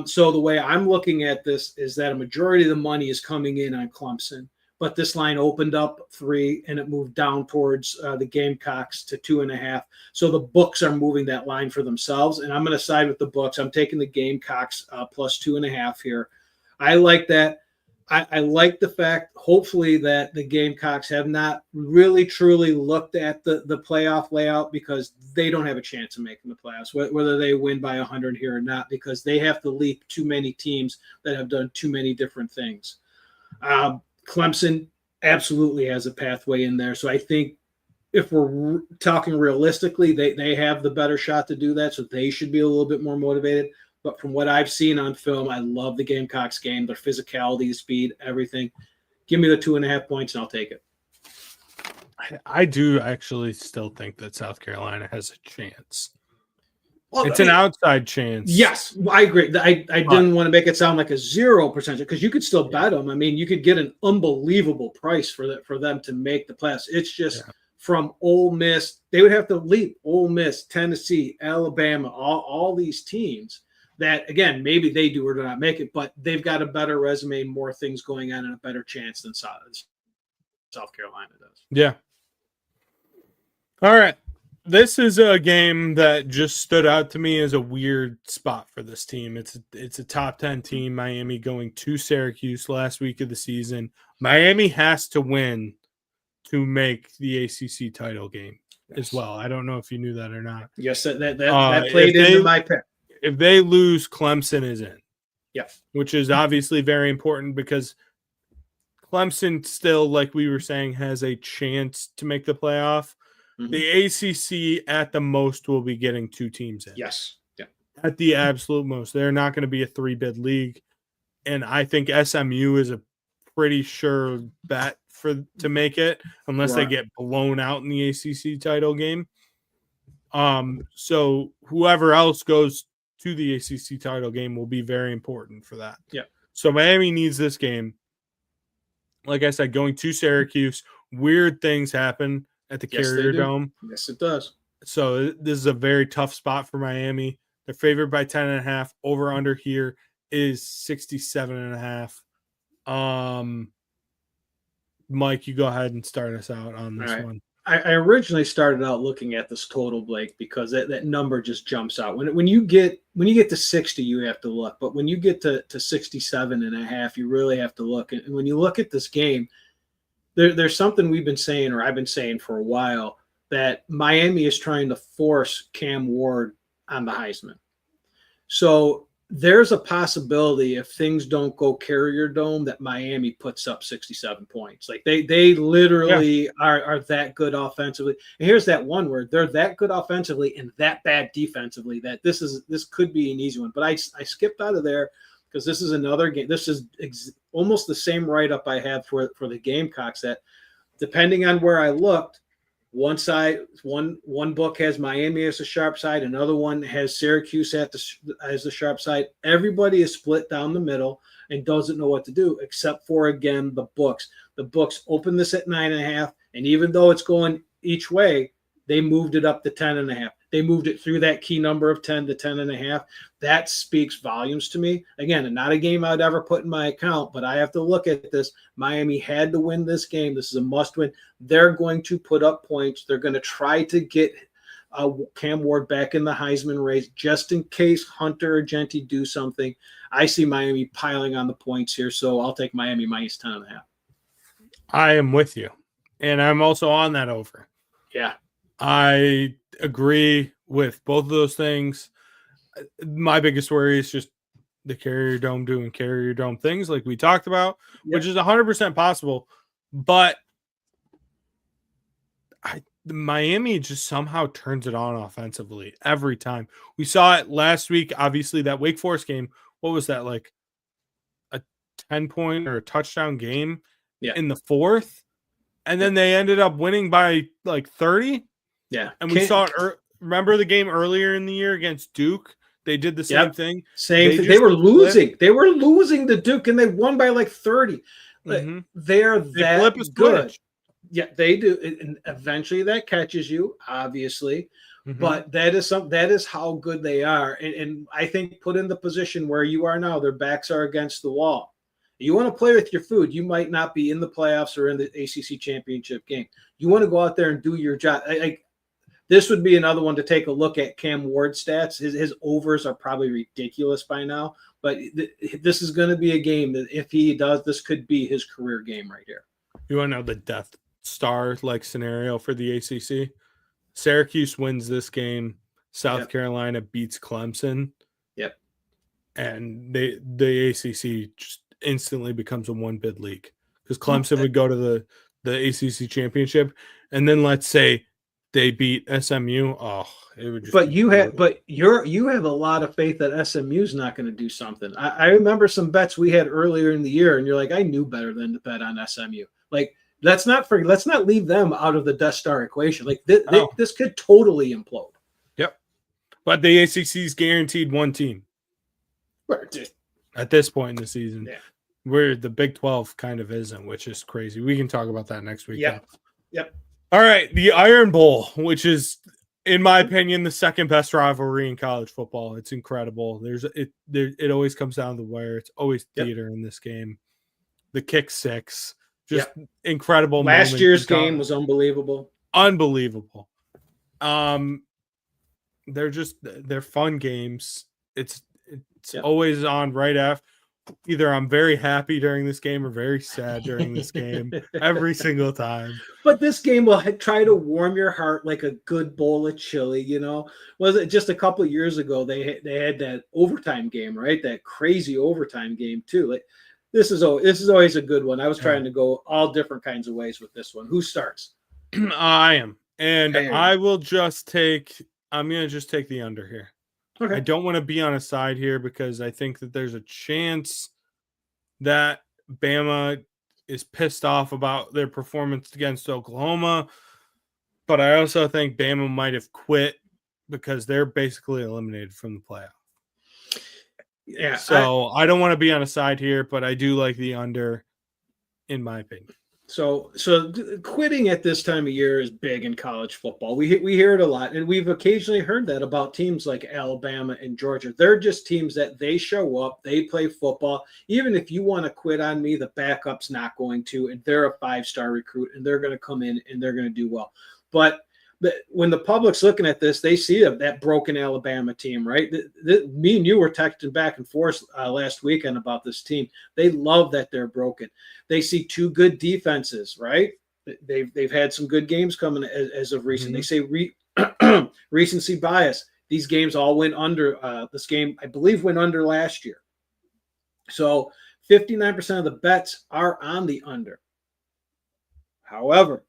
So the way I'm looking at this is that a majority of the money is coming in on Clemson, but this line opened up 3 and it moved down towards the Gamecocks to 2.5. So the books are moving that line for themselves, and I'm going to side with the books. I'm taking the Gamecocks plus 2.5 here. I like that. I like the fact, hopefully, that the Gamecocks have not really truly looked at the playoff layout, because they don't have a chance of making the playoffs, whether they win by 100 here or not, because they have to leap too many teams that have done too many different things. Clemson absolutely has a pathway in there. So I think if we're talking realistically, they have the better shot to do that, so they should be a little bit more motivated. But from what I've seen on film, I love the Gamecocks game, their physicality, speed, everything. Give me the 2.5 points, and I'll take it. I do actually still think that South Carolina has a chance. Well, It's an outside chance. Yes, I agree. I didn't want to make it sound like a 0% because you could still bet them. I mean, you could get an unbelievable price for them to make the playoffs. It's just from Ole Miss, they would have to leap Ole Miss, Tennessee, Alabama, all these teams that, again, maybe they do or do not make it, but they've got a better resume, more things going on, and a better chance than South Carolina does. Yeah. All right. This is a game that just stood out to me as a weird spot for this team. It's a top 10 team, Miami, going to Syracuse last week of the season. Miami has to win to make the ACC title game as well. I don't know if you knew that or not. Yes, that played into my pick. If they lose, Clemson is in. Yeah. Which is obviously very important because Clemson still, like we were saying, has a chance to make the playoff. Mm-hmm. The ACC at the most will be getting 2 teams in. Yes. Yeah. At the absolute most. They're not going to be a 3-bid league. And I think SMU is a pretty sure bet to make it unless they get blown out in the ACC title game. So whoever else goes to the ACC title game will be very important for that. Yeah. So Miami needs this game. Like I said, going to Syracuse, weird things happen at the Carrier Dome. Yes, it does. So this is a very tough spot for Miami. They're favored by 10.5. Over under here is 67.5. Mike, you go ahead and start us out on this one. I originally started out looking at this total, Blake, because that number just jumps out. When you get to 60, you have to look. But when you get to 67.5, you really have to look. And when you look at this game, there's something we've been saying, or I've been saying for a while, that Miami is trying to force Cam Ward on the Heisman. So there's a possibility if things don't go Carrier Dome that Miami puts up 67 points. Like they literally are that good offensively. And here's that one word: they're that good offensively and that bad defensively that this could be an easy one. But I skipped out of there because this is another game. This is almost the same write-up I had for the Gamecocks. That depending on where I looked, one book has Miami as the sharp side, another one has Syracuse as the sharp side. Everybody is split down the middle and doesn't know what to do, except for, again, the books. The books open this at 9.5, and even though it's going each way, they moved it up to 10.5. They moved it through that key number of 10 to 10.5. That speaks volumes to me. Again, not a game I'd ever put in my account, but I have to look at this. Miami had to win this game. This is a must win. They're going to put up points. They're going to try to get Cam Ward back in the Heisman race just in case Hunter or Genty do something. I see Miami piling on the points here, so I'll take Miami minus 10.5. I am with you, and I'm also on that over. Yeah. I agree with both of those things. My biggest worry is just the Carrier Dome doing Carrier Dome things like we talked about, which is 100% possible. But Miami just somehow turns it on offensively every time. We saw it last week. Obviously, that Wake Forest game, what was that, like a 10-point or a touchdown game in the fourth? And then they ended up winning by like 30. Yeah. And we saw it. Remember the game earlier in the year against Duke? They did the same thing. Same thing. They were losing. They were losing to Duke, and they won by like 30. Mm-hmm. They're that good. Switch. Yeah, they do. And eventually that catches you, obviously. Mm-hmm. But that is how good they are. And I think put in the position where you are now, their backs are against the wall. You want to play with your food. You might not be in the playoffs or in the ACC championship game. You want to go out there and do your job. This would be another one to take a look at Cam Ward stats. His overs are probably ridiculous by now, but this is going to be a game that if he does, this could be his career game right here. You want to know the Death Star like scenario for the ACC? Syracuse wins this game. South Carolina beats Clemson. Yep. And the ACC just instantly becomes a 1-bid league because Clemson would go to the ACC championship. and then let's say they beat SMU. Oh, it would just. But you have a lot of faith that SMU's not going to do something. I remember some bets we had earlier in the year, and you're like, I knew better than to bet on SMU. Like, let's not leave them out of the Death Star equation. Like this could totally implode. Yep. But the ACC's guaranteed one team at this point in the season. Yeah. Where the Big 12 kind of isn't, which is crazy. We can talk about that next week. Yep. All right, the Iron Bowl, which is, in my opinion, the second best rivalry in college football. It's incredible. It always comes down to the wire. It's always theater in this game. The kick six, just incredible. Last year's game was unbelievable. Unbelievable. They're fun games. It's always on right after. Either I'm very happy during this game or very sad during this game every single time. But this game will try to warm your heart like a good bowl of chili, you know. Was it just a couple of years ago they had that overtime game, right? That crazy overtime game too. Like this is always a good one. I was trying to go all different kinds of ways with this one. Who starts? I am. And I'm going to just take the under here. Okay. I don't want to be on a side here because I think that there's a chance that Bama is pissed off about their performance against Oklahoma. But I also think Bama might have quit because they're basically eliminated from the playoff. Yeah. So I don't want to be on a side here, but I do like the under, in my opinion. So quitting at this time of year is big in college football. We hear it a lot, and we've occasionally heard that about teams like Alabama and Georgia. They're just teams that they show up, they play football. Even if you want to quit on me, the backup's not going to, and they're a 5-star recruit, and they're going to come in and they're going to do well. But when the public's looking at this, they see that broken Alabama team, right? Me and you were texting back and forth last weekend about this team. They love that they're broken. They see two good defenses, right? They've had some good games coming as of recent. Mm-hmm. They say recency bias. These games all went under. This game, I believe, went under last year. So 59% of the bets are on the under. However,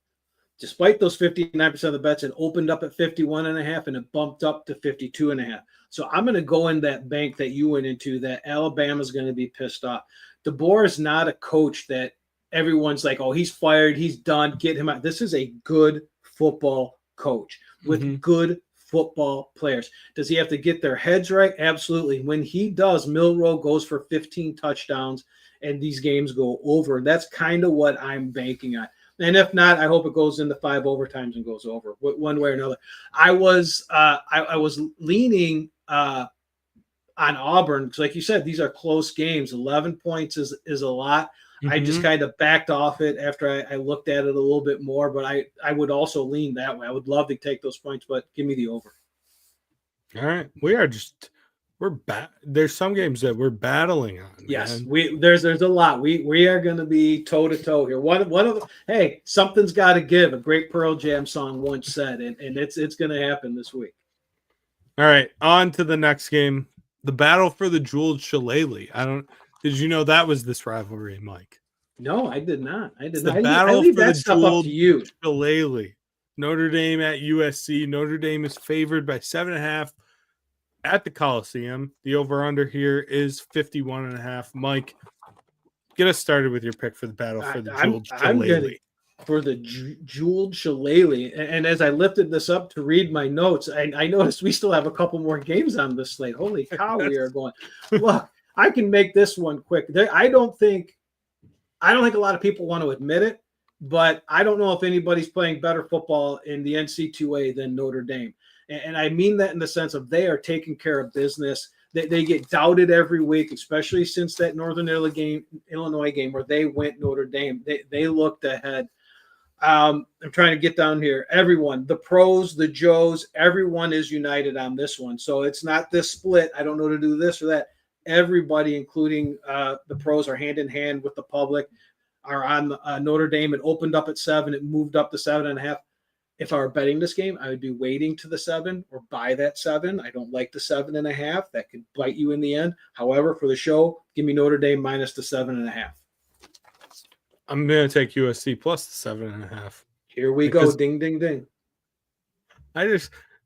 despite those 59% of the bets, it opened up at 51.5 and it bumped up to 52.5. So I'm going to go in that bank that you went into that Alabama's going to be pissed off. DeBoer is not a coach that everyone's like, oh, he's fired, he's done, get him out. This is a good football coach with good football players. Does he have to get their heads right? Absolutely. When he does, Milroe goes for 15 touchdowns and these games go over. That's kind of what I'm banking on. And if not, I hope it goes into 5 overtimes and goes over one way or another. I was leaning on Auburn because, like you said, these are close games. 11 points is a lot. Mm-hmm. I just kind of backed off it after I looked at it a little bit more, but I would also lean that way. I would love to take those points, but give me the over. All right. There's some games that we're battling on. Yes, man. There's a lot. We are going to be toe to toe here. One of the, hey, something's got to give. A great Pearl Jam song once said, and it's going to happen this week. All right, on to the next game, the battle for the jeweled shillelagh. Did you know that was this rivalry, Mike? No, I did not. I leave that stuff up to you. Shillelagh. Notre Dame at USC. Notre Dame is favored by 7.5. At the Coliseum. The over-under here is 51.5. Mike, get us started with your pick for the battle for the jeweled shillelagh. For the jeweled shillelagh. And as I lifted this up to read my notes, I noticed we still have a couple more games on this slate. Holy cow, we are going. Look, I can make this one quick. I don't think a lot of people want to admit it, but I don't know if anybody's playing better football in the NCAA than Notre Dame. And I mean that in the sense of they are taking care of business. They get doubted every week, especially since that Northern Illinois game where they went Notre Dame. They looked ahead. I'm trying to get down here. Everyone, the pros, the Joes, everyone is united on this one. So it's not this split. I don't know to do this or that. Everybody, including the pros, are hand in hand with the public, are on Notre Dame. It opened up at 7. It moved up to 7.5. If I were betting this game, I would be waiting to the 7 or buy that 7. I don't like the 7.5. That could bite you in the end. However, for the show, give me Notre Dame minus the 7.5. I'm going to take USC plus the 7.5. Here we go. Ding, ding, ding.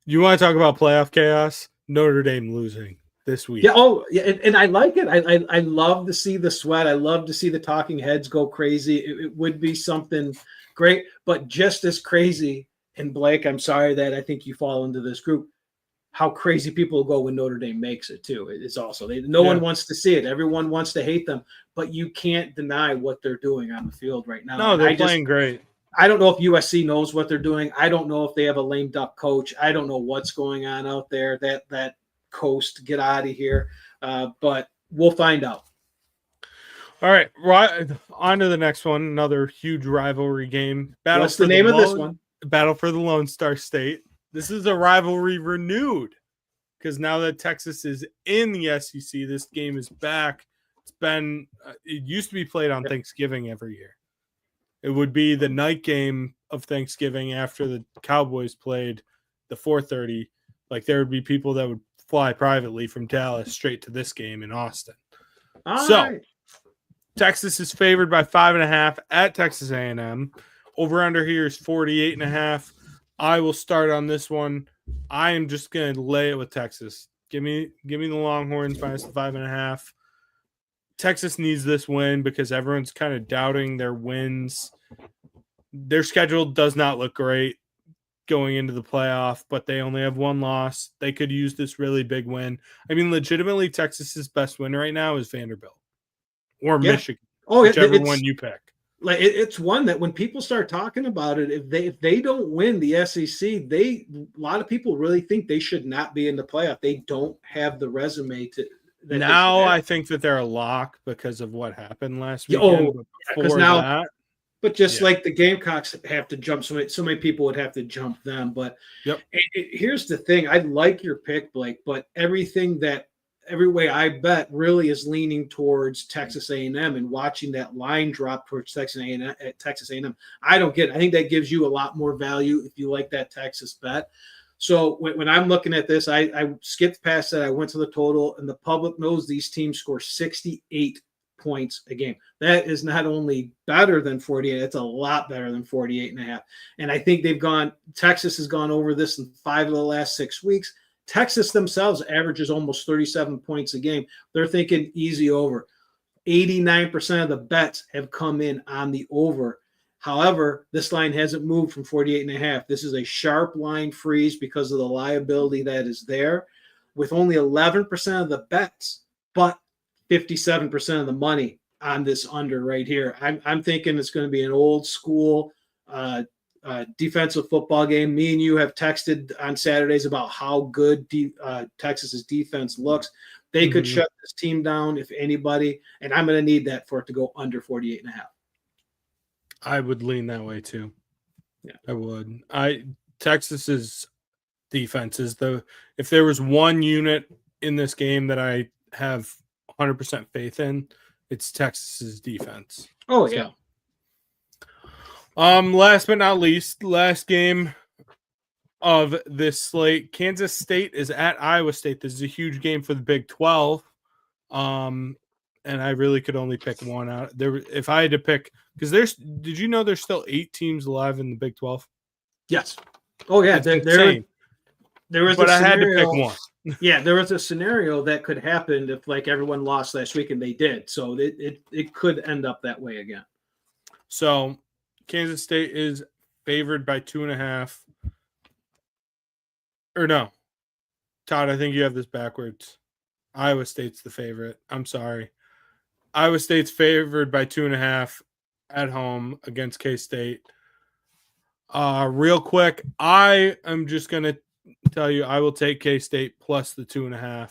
You want to talk about playoff chaos? Notre Dame losing this week. Yeah. Oh, yeah. And I like it. I love to see the sweat. I love to see the talking heads go crazy. It would be something great, but just as crazy. And Blake, I'm sorry that I think you fall into this group. How crazy people go when Notre Dame makes it too. It's also no one wants to see it. Everyone wants to hate them, but you can't deny what they're doing on the field right now. No, they're playing great. I don't know if USC knows what they're doing. I don't know if they have a lame duck coach. I don't know what's going on out there. That coast, get out of here. But we'll find out. All right, on to the next one. Another huge rivalry game. What's the name of this one? Battle for the Lone Star State. This is a rivalry renewed because now that Texas is in the SEC, this game is back. It used to be played on Thanksgiving every year. It would be the night game of Thanksgiving after the Cowboys played the 4:30. Like there would be people that would fly privately from Dallas straight to this game in Austin. Right. Texas is favored by 5.5 at Texas A&M. Over under here is 48.5. I will start on this one. I am just going to lay it with Texas. Give me the Longhorns minus the 5.5. Texas needs this win because everyone's kind of doubting their wins. Their schedule does not look great going into the playoff, but they only have one loss. They could use this really big win. I mean, legitimately, Texas's best win right now is Vanderbilt or Michigan, whichever one you pick. Like it's one that when people start talking about it, if they don't win the SEC, a lot of people really think they should not be in the playoff. They don't have the resume to. Now I think that they're a lock because of what happened last weekend. Because now, but just like the Gamecocks have to jump, so many people would have to jump them. But here's the thing: I like your pick, Blake, but every way I bet really is leaning towards Texas A&M and watching that line drop towards Texas A&M. I don't get it. I think that gives you a lot more value if you like that Texas bet. So when I'm looking at this, I skipped past that. I went to the total, and the public knows these teams score 68 points a game. That is not only better than 48, it's a lot better than 48.5. And I think Texas has gone over this in 5 of the last 6 weeks. Texas themselves averages almost 37 points a game. They're thinking easy over. 89% of the bets have come in on the over. However, this line hasn't moved from 48.5. This is a sharp line freeze because of the liability that is there, with only 11% of the bets, but 57% of the money on this under right here. I'm thinking it's going to be an old school defensive football game. Me and you have texted on Saturdays about how good Texas's defense looks. They could shut this team down if anybody, and I'm going to need that for it to go under 48.5. I would lean that way too. Yeah, I would. Texas's defense is if there was one unit in this game that I have 100% faith in, it's Texas's defense. Oh yeah. Last but not least, last game of this slate, Kansas State is at Iowa State. This is a huge game for the Big 12. And I really could only pick one out there. If I had to pick, because did you know there's still 8 teams alive in the Big 12? Yes. Oh yeah. There was, but I had to pick one. Yeah, there was a scenario that could happen if everyone lost last week, and they did. So it could end up that way again. So Kansas State is favored by 2.5. Or no, Todd, I think you have this backwards. Iowa State's the favorite. I'm sorry. Iowa State's favored by 2.5 at home against K-State. Real quick, I am just going to tell you I will take K-State plus the 2.5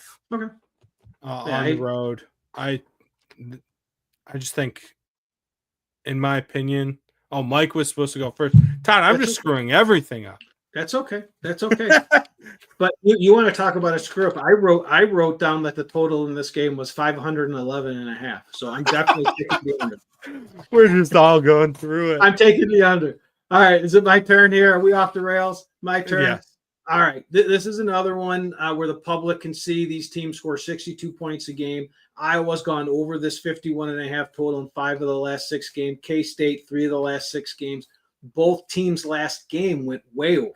on the road. I just think, in my opinion, Mike was supposed to go first. Todd, I'm just screwing everything up. That's okay. But you want to talk about a screw up? I wrote down that the total in this game was 511.5. So I'm definitely taking the under. We're just all going through it. I'm taking the under. All right, is it my turn here? Are we off the rails? My turn. Yes. All right. This is another one where the public can see these teams score 62 points a game. Iowa's gone over this 51.5 total in 5 of the last 6 games. K-State 3 of the last 6 games. both teams' last game went way over.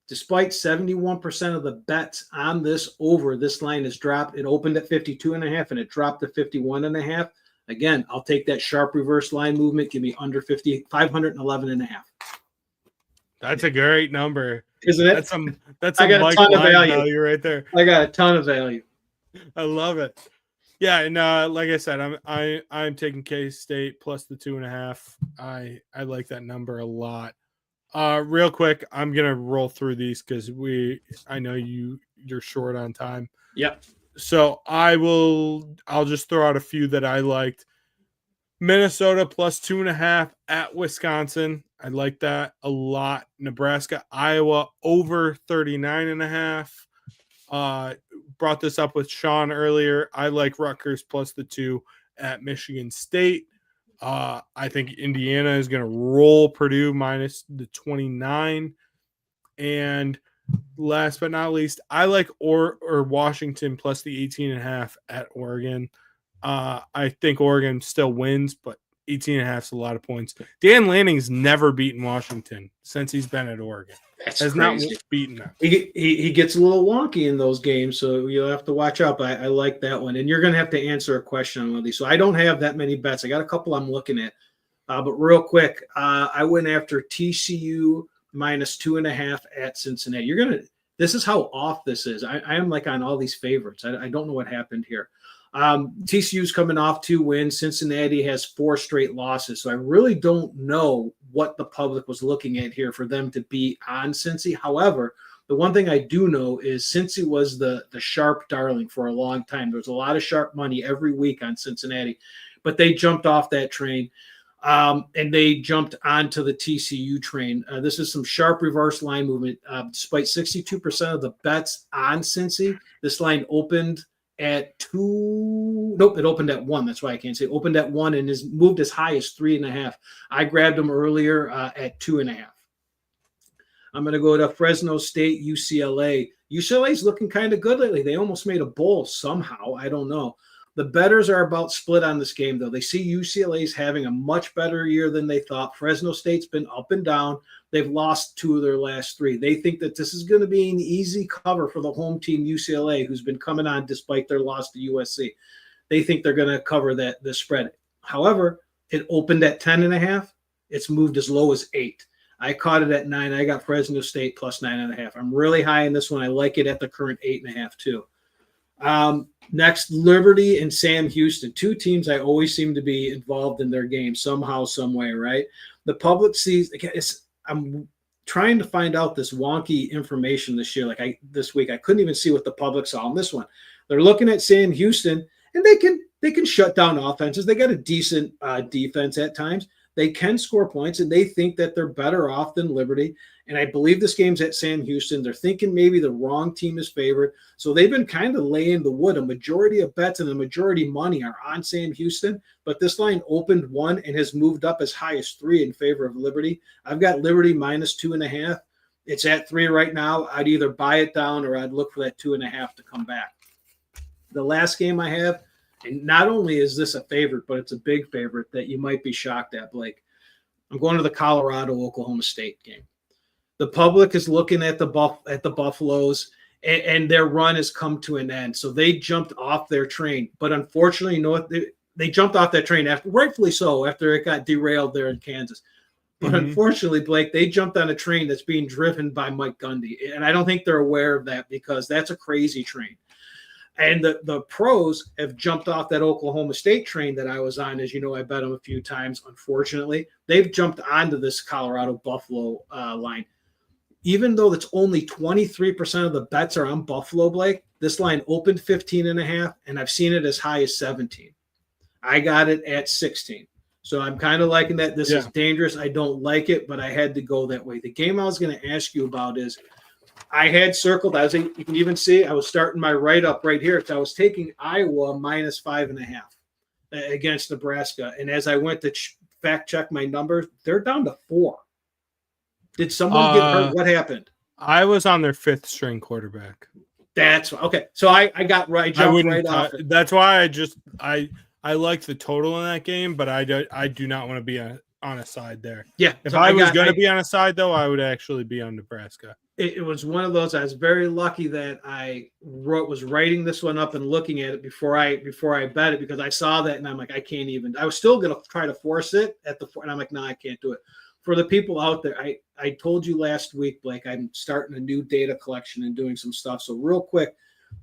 Despite 71% of the bets on this over, this line has dropped. It opened at 52.5 and it dropped to 51.5. Again, I'll take that sharp reverse line movement. Give me under 50, 511.5. That's a great number. Isn't it? That's a Mike line value right there. I got a ton of value. I love it. Yeah, and like I said, I'm taking K-State plus the 2.5. I like that number a lot. Real quick, I'm gonna roll through these because I know you're short on time. Yep. So I'll just throw out a few that I liked. Minnesota plus 2.5 at Wisconsin. I like that a lot. Nebraska, Iowa over 39.5. Brought this up with Sean earlier. I like Rutgers plus the 2 at Michigan State. I think Indiana is going to roll Purdue minus the 29. And last but not least, I like or Washington plus the 18.5 at Oregon. I think Oregon still wins, but 18.5 is a lot of points. Dan Lanning's never beaten Washington since he's been at Oregon. Has not beaten them. He gets a little wonky in those games, so you'll have to watch out. I like that one. And you're going to have to answer a question on one of these. So I don't have that many bets. I got a couple I'm looking at. But real quick, I went after TCU minus 2.5 at Cincinnati. This is how off this is. I am like on all these favorites. I don't know what happened here. TCU's coming off 2 wins. Cincinnati has 4 straight losses. So I really don't know what the public was looking at here for them to be on Cincy. However, the one thing I do know is Cincy was the sharp darling for a long time. There was a lot of sharp money every week on Cincinnati, but they jumped off that train. And they jumped onto the TCU train. This is some sharp reverse line movement. Despite 62% of the bets on Cincy, this line opened at 2. Nope, it opened at 1. That's why I can't say it. Opened at 1 and is moved as high as 3.5. I grabbed them earlier at 2.5. I'm going to go to Fresno State, UCLA. UCLA's looking kind of good lately. They almost made a bowl somehow. I don't know. The bettors are about split on this game, though. They see UCLA's having a much better year than they thought. Fresno State's been up and down. They've lost 2 of their last 3. They think that this is going to be an easy cover for the home team, UCLA, who's been coming on despite their loss to USC. They think they're going to cover the spread. However, it opened at 10.5. It's moved as low as 8. I caught it at 9. I got Fresno State plus 9.5. I'm really high in this one. I like it at the current 8.5 too. Next, Liberty and Sam Houston, 2 teams I always seem to be involved in their game somehow, some way, right? The public sees, I'm trying to find out this wonky information this year. This week, I couldn't even see what the public saw on this one. They're looking at Sam Houston, and they can shut down offenses. They got a decent defense at times. They can score points, and they think that they're better off than Liberty. And I believe this game's at Sam Houston. They're thinking maybe the wrong team is favored. So they've been kind of laying the wood. A majority of bets and the majority money are on Sam Houston. But this line opened 1 and has moved up as high as 3 in favor of Liberty. I've got Liberty minus 2.5. It's at 3 right now. I'd either buy it down or I'd look for that 2.5 to come back. The last game I have, and not only is this a favorite, but it's a big favorite that you might be shocked at, Blake. I'm going to the Colorado-Oklahoma State game. The public is looking at the Buffaloes, and their run has come to an end. So they jumped off their train. But unfortunately, you know what? They jumped off that train, rightfully so, after it got derailed there in Kansas. But unfortunately, Blake, they jumped on a train that's being driven by Mike Gundy. And I don't think they're aware of that because that's a crazy train. And the pros have jumped off that Oklahoma State train that I was on. As you know, I bet them a few times. Unfortunately, they've jumped onto this Colorado-Buffalo line. Even though it's only 23% of the bets are on Buffalo, Blake, this line opened 15.5, and I've seen it as high as 17. I got it at 16. So I'm kind of liking that. This is dangerous. I don't like it, but I had to go that way. The game I was going to ask you about is I had circled, you can even see, I was starting my write-up right here. I was taking Iowa minus 5.5 against Nebraska. And as I went to fact check my numbers, they're down to 4. Did someone get hurt? What happened? I was on their 5th string quarterback. That's okay. So I got right. I jumped right off it. That's why I like the total in that game, but I do not want to be on a side there. Yeah. If so I was going to be on a side, though, I would actually be on Nebraska. It was one of those. I was very lucky that I was writing this one up and looking at it before I bet it, because I saw that and I'm like, I can't even. I was still going to try to force it at the and I'm like, no, I can't do it. For the people out there, I told you last week, Blake, I'm starting a new data collection and doing some stuff. So real quick,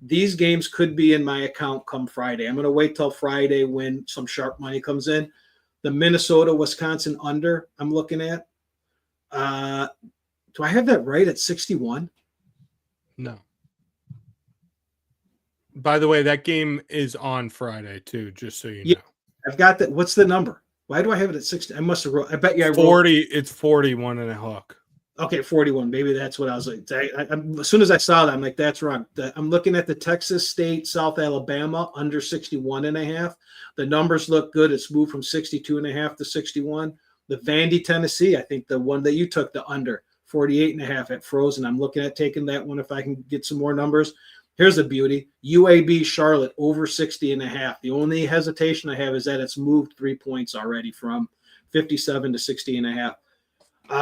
these games could be in my account come Friday. I'm going to wait till Friday when some sharp money comes in. The Minnesota-Wisconsin under I'm looking at. Do I have that right at 61? No. By the way, that game is on Friday too, just so you know. I've got that. What's the number? Why do I have it at 60? I must have wrote. I bet you I wrote 40. It's 41 and a hook. Okay, 41. Maybe that's what I was like. As soon as I saw that, I'm like, that's wrong. I'm looking at the Texas State, South Alabama under 61 and a half. The numbers look good. It's moved from 62 and a half to 61. The Vandy, Tennessee, I think the one that you took, the under 48 and a half at Frozen. I'm looking at taking that one if I can get some more numbers. Here's the beauty. UAB Charlotte over 60 and a half. The only hesitation I have is that it's moved 3 points already from 57 to 60 and a half.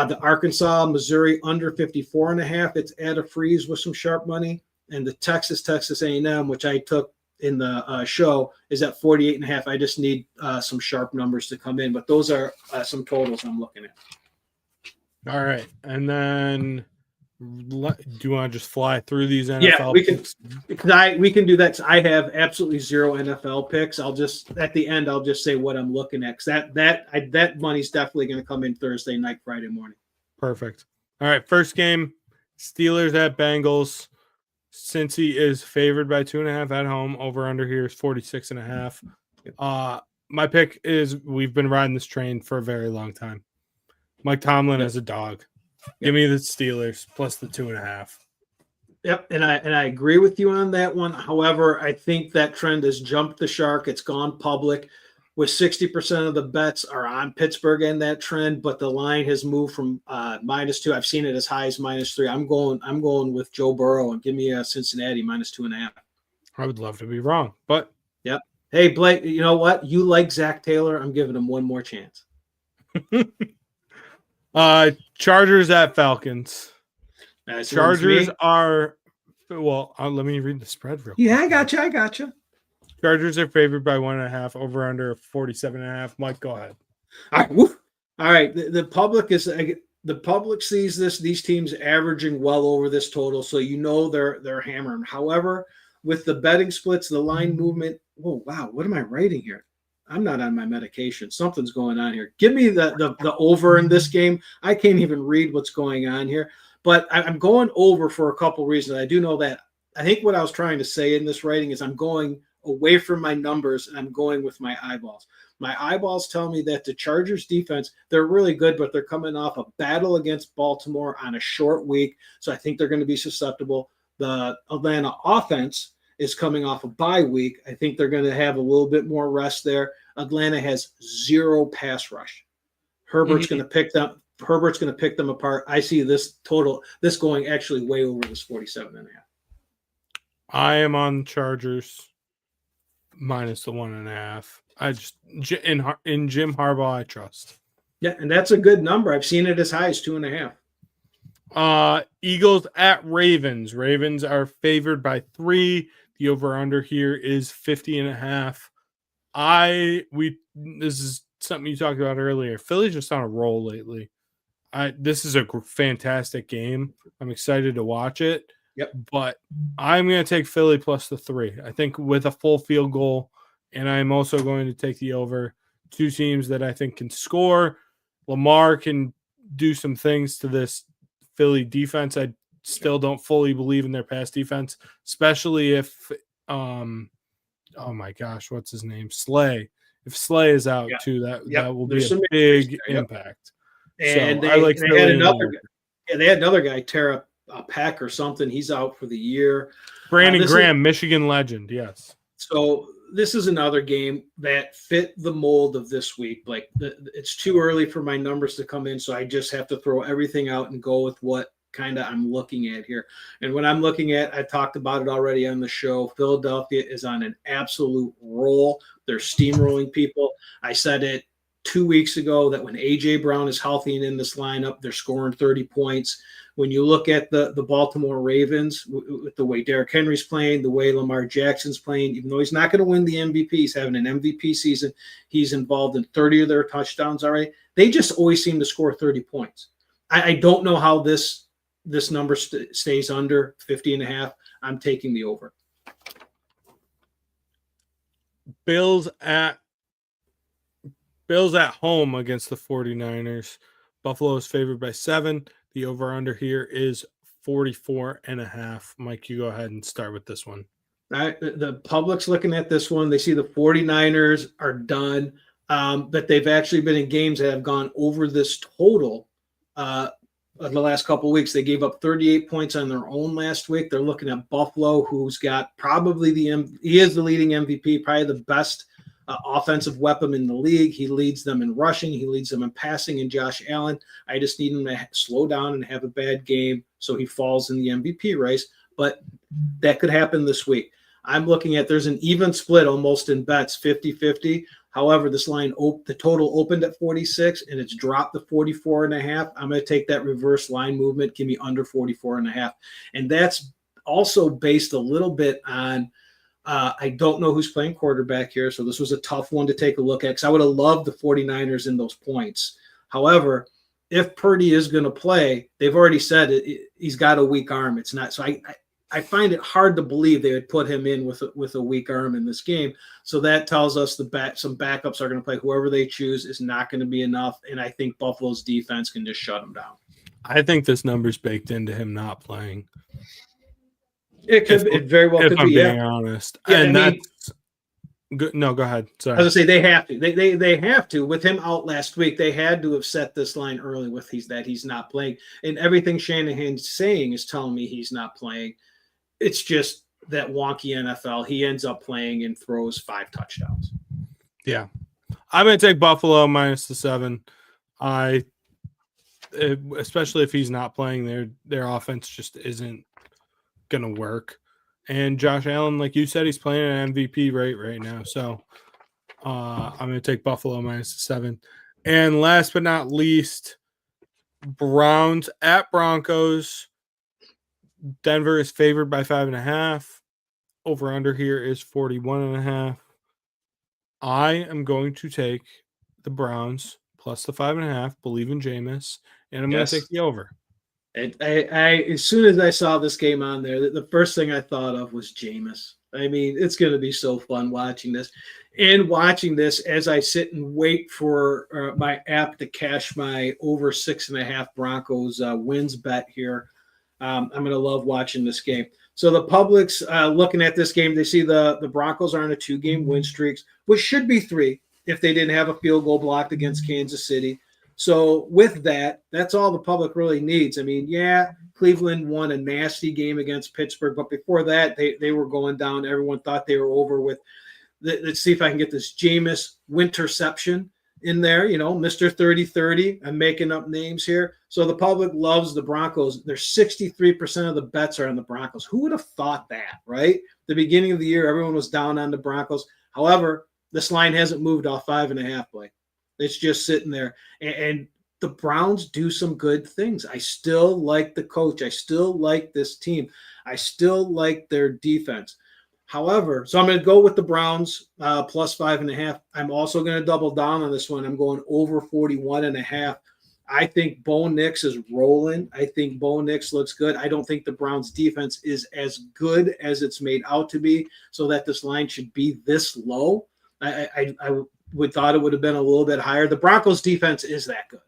The Arkansas, Missouri under 54 and a half. It's at a freeze with some sharp money. And the Texas A&M, which I took in the show, is at 48 and a half. I just need some sharp numbers to come in. But those are some totals I'm looking at. All right. And then do you want to just fly through these NFL Yeah, we can, picks? because we can do that. I have absolutely zero NFL picks. I'll just at the end I'll just say what I'm looking at, because that money's definitely going to come in Thursday night, Friday morning. Perfect. All right, first game, Steelers at Bengals. Cincy is favored by 2.5 at home. Over under here is 46.5. My pick is, we've been riding this train for a very long time. Mike Tomlin as a dog. Give me the Steelers plus the 2.5. Yep, and I agree with you on that one. However, I think that trend has jumped the shark. It's gone public. With 60% of the bets are on Pittsburgh in that trend, but the line has moved from -2. I've seen it as high as -3. I'm going with Joe Burrow, and give me a Cincinnati -2.5. I would love to be wrong, but yep. Hey Blake, you know what? You like Zach Taylor. I'm giving him one more chance. Chargers at Falcons. Chargers are, well, let me read the spread real quick. Yeah, I got you. Chargers are favored by 1.5, over under 47.5. Mike, go ahead. All right. The public sees these teams averaging well over this total, so you know they're hammering. However, with the betting splits, the line movement. Oh wow, what am I writing here? I'm not on my medication. Something's going on here. Give me the over in this game. I can't even read what's going on here. But I'm going over for a couple reasons. I do know that. I think what I was trying to say in this writing is I'm going away from my numbers and I'm going with my eyeballs. My eyeballs tell me that the Chargers defense, they're really good, but they're coming off a battle against Baltimore on a short week. So I think they're going to be susceptible. The Atlanta offense is coming off a bye week. I think they're going to have a little bit more rest there. Atlanta has zero pass rush. Herbert's going to pick them apart. I see this going actually way over this 47.5. I am on Chargers minus the 1.5. I just in Jim Harbaugh I trust. Yeah, and that's a good number. I've seen it as high as 2.5. Eagles at Ravens. Ravens are favored by 3. The over-under here is 50.5. This is something you talked about earlier. Philly's just on a roll lately. This is a fantastic game. I'm excited to watch it. Yep. But I'm going to take Philly plus the 3. I think with a full field goal, and I'm also going to take the over. Two teams that I think can score. Lamar can do some things to this Philly defense. I still don't fully believe in their pass defense, especially if oh my gosh, what's his name? Slay. If Slay is out too, that will be a big impact. And so they had another guy tear up a pec or something. He's out for the year. Brandon Graham, Michigan legend. Yes. So this is another game that fit the mold of this week. Like it's too early for my numbers to come in, so I just have to throw everything out and go with what kind of I'm looking at here. And when I'm looking at, I talked about it already on the show. Philadelphia is on an absolute roll. They're steamrolling people. I said it 2 weeks ago that when A.J. Brown is healthy and in this lineup, they're scoring 30 points. When you look at the Baltimore Ravens, with the way Derrick Henry's playing, the way Lamar Jackson's playing, even though he's not going to win the MVP, he's having an MVP season. He's involved in 30 of their touchdowns already. They just always seem to score 30 points. I don't know how this number stays under 50.5. I'm taking the over. Bills at home against the 49ers. Buffalo is favored by 7. The over-under here is 44.5. Mike, you go ahead and start with this one. All right, the public's looking at this one. They see the 49ers are done, but they've actually been in games that have gone over this total the last couple of weeks. They gave up 38 points on their own last week. They're looking at Buffalo, who's got probably he is the leading MVP, probably the best offensive weapon in the league. He leads them in rushing. He leads them in passing. And Josh Allen, I just need him to slow down and have a bad game so he falls in the MVP race. But that could happen this week. I'm looking at there's an even split almost in bets, 50-50. However, this line, the total opened at 46 and it's dropped to 44.5. I'm going to take that reverse line movement, give me under 44.5. And that's also based a little bit on I don't know who's playing quarterback here, so this was a tough one to take a look at because I would have loved the 49ers in those points. However, if Purdy is going to play, they've already said he's got a weak arm. It's not so. I find it hard to believe they would put him in with a weak arm in this game. So that tells us some backups are going to play. Whoever they choose is not going to be enough, and I think Buffalo's defense can just shut them down. I think this number's baked into him not playing. It very well could be. Being honest, yeah, and that's good. No, go ahead. Sorry. I was gonna say they have to. They have to. With him out last week, they had to have set this line early with he's not playing. And everything Shanahan's saying is telling me he's not playing. It's just that wonky NFL. He ends up playing and throws 5 touchdowns. Yeah, I'm gonna take Buffalo minus the 7. Especially if he's not playing, their offense just isn't gonna work. And Josh Allen, like you said, he's playing an MVP right now. So I'm gonna take Buffalo minus the 7. And last but not least, Browns at Broncos. Denver is favored by 5.5. Over under here is 41.5. I am going to take the Browns plus the 5.5. Believe in Jameis, and I'm going to take the over. I as soon as I saw this game on there, the first thing I thought of was Jameis. I mean, it's going to be so fun watching this. And watching this as I sit and wait for my app to cash my over 6.5 Broncos wins bet here. I'm going to love watching this game. So the public's looking at this game. They see the Broncos are on a 2-game win streak, which should be 3 if they didn't have a field goal blocked against Kansas City. So with that, that's all the public really needs. I mean, yeah, Cleveland won a nasty game against Pittsburgh, but before that, they were going down. Everyone thought they were over with. Let's see if I can get this Jameis Winterception in there, Mr. 30-30. I'm making up names here. So the public loves the Broncos. There's 63% of the bets are on the Broncos. Who would have thought that, right? The beginning of the year, everyone was down on the Broncos. However, this line hasn't moved off 5.5 play. It's just sitting there. And the Browns do some good things. I still like the coach. I still like this team. I still like their defense. However, so I'm going to go with the Browns plus 5.5. I'm also going to double down on this one. I'm going over 41.5. I think Bo Nix is rolling. I think Bo Nix looks good. I don't think the Browns defense is as good as it's made out to be, so that this line should be this low. I would thought it would have been a little bit higher. The Broncos defense is that good.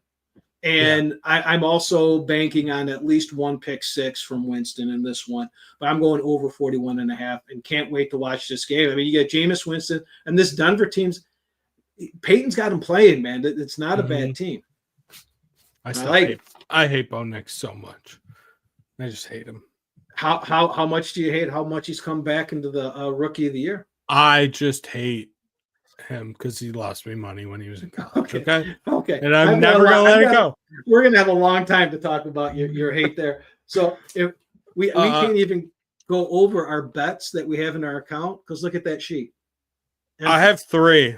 And yeah. I'm also banking on at least 1 pick 6 from Winston in this one, but I'm going over 41.5 and can't wait to watch this game. I mean, you got Jameis Winston and this Denver team's Peyton's got him playing, man. It's not a bad team. I hate Bo Nix so much. I just hate him. How much do you hate how much he's come back into the rookie of the year? I just hate him because he lost me money when he was in college. Okay. And I'm never gonna let it go. We're gonna have a long time to talk about your hate there. So if we can't even go over our bets that we have in our account, because look at that sheet. I have 3.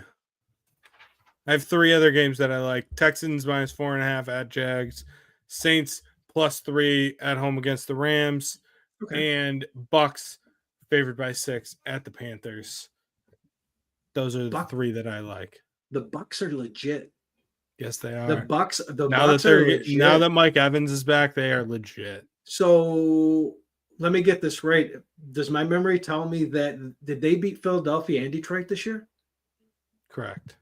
I have 3 other games that I like. Texans -4.5 at Jags, Saints +3 at home against the Rams, and Bucks favored by 6 at the Panthers. Those are the 3 that I like. The Bucks are legit. Yes, they are. The Bucks are legit. Now that legit. Mike Evans is back, they are legit. So let me get this right. Does my memory tell me that did they beat Philadelphia and Detroit this year? Correct.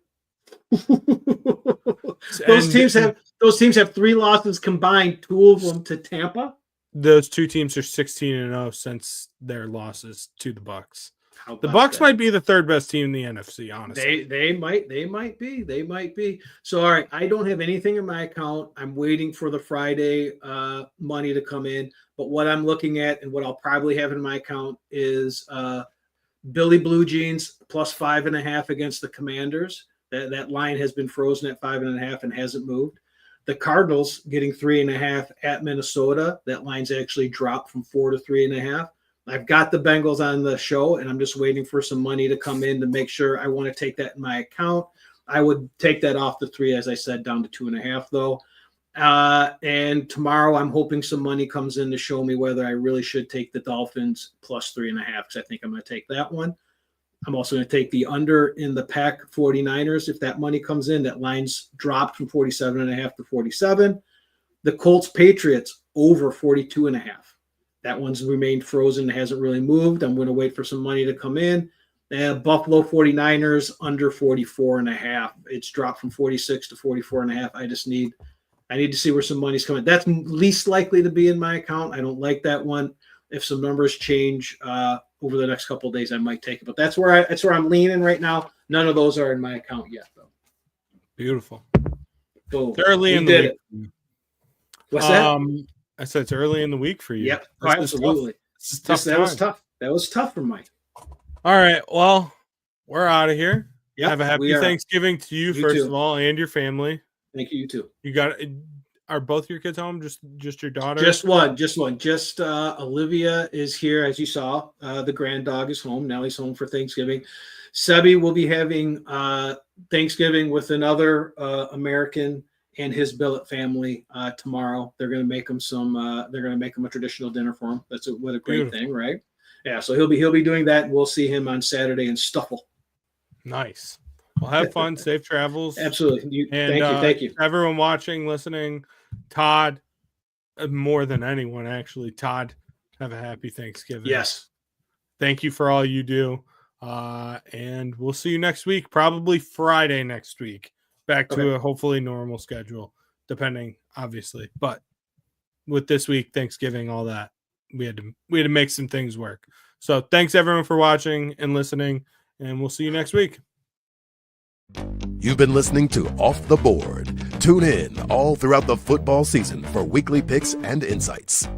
Those teams have 3 losses combined, 2 of them to Tampa. Those 2 teams are 16-0 since their losses to the Bucks. The Bucks might be the 3rd best team in the NFC, honestly. They might be. So all right, I don't have anything in my account. I'm waiting for the Friday money to come in. But what I'm looking at and what I'll probably have in my account is Billy Blue Jeans +5.5 against the Commanders. That line has been frozen at 5.5 and hasn't moved. The Cardinals getting 3.5 at Minnesota. That line's actually dropped from 4 to 3.5. I've got the Bengals on the show, and I'm just waiting for some money to come in to make sure I want to take that in my account. I would take that off the 3, as I said, down to 2.5, though. And tomorrow I'm hoping some money comes in to show me whether I really should take the Dolphins +3.5, because I think I'm going to take that one. I'm also going to take the under in the Pack 49ers. If that money comes in, that line's dropped from 47.5 to 47. The Colts Patriots over 42.5. That one's remained frozen, hasn't really moved. I'm going to wait for some money to come in. Buffalo 49ers under 44.5. It's dropped from 46 to 44.5. I need to see where some money's coming. That's least likely to be in my account. I don't like that one. If some numbers change over the next couple of days, I might take it. But that's where I'm leaning right now. None of those are in my account yet, though. Beautiful. So it's early in the week. What's that? I said it's early in the week for you. Yep, absolutely. That was tough. That was tough for Mike. All right. Well, we're out of here. Yep, have a happy Thanksgiving to you first of all, and your family. Thank you. You too. You got. Are both your kids home? Just your daughter? Just one. Just Olivia is here, as you saw. The grand dog is home. Nellie's home for Thanksgiving. Sebi will be having Thanksgiving with another American and his billet family tomorrow. They're going to make him they're going to make him a traditional dinner for him. What a great thing, right? Yeah. So he'll be doing that, and we'll see him on Saturday in Stuffle. Nice. Well, have fun. Safe travels. Absolutely. Thank you. Everyone watching, listening, Todd, more than anyone, actually, Todd, have a happy Thanksgiving. Yes. Thank you for all you do. And we'll see you next week, probably Friday next week. Back to a hopefully normal schedule, depending, obviously. But with this week, Thanksgiving, all that, we had to make some things work. So thanks everyone for watching and listening, and we'll see you next week. You've been listening to Off the Board. Tune in all throughout the football season for weekly picks and insights.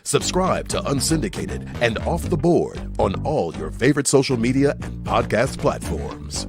Subscribe to Unsyndicated and Off the Board on all your favorite social media and podcast platforms.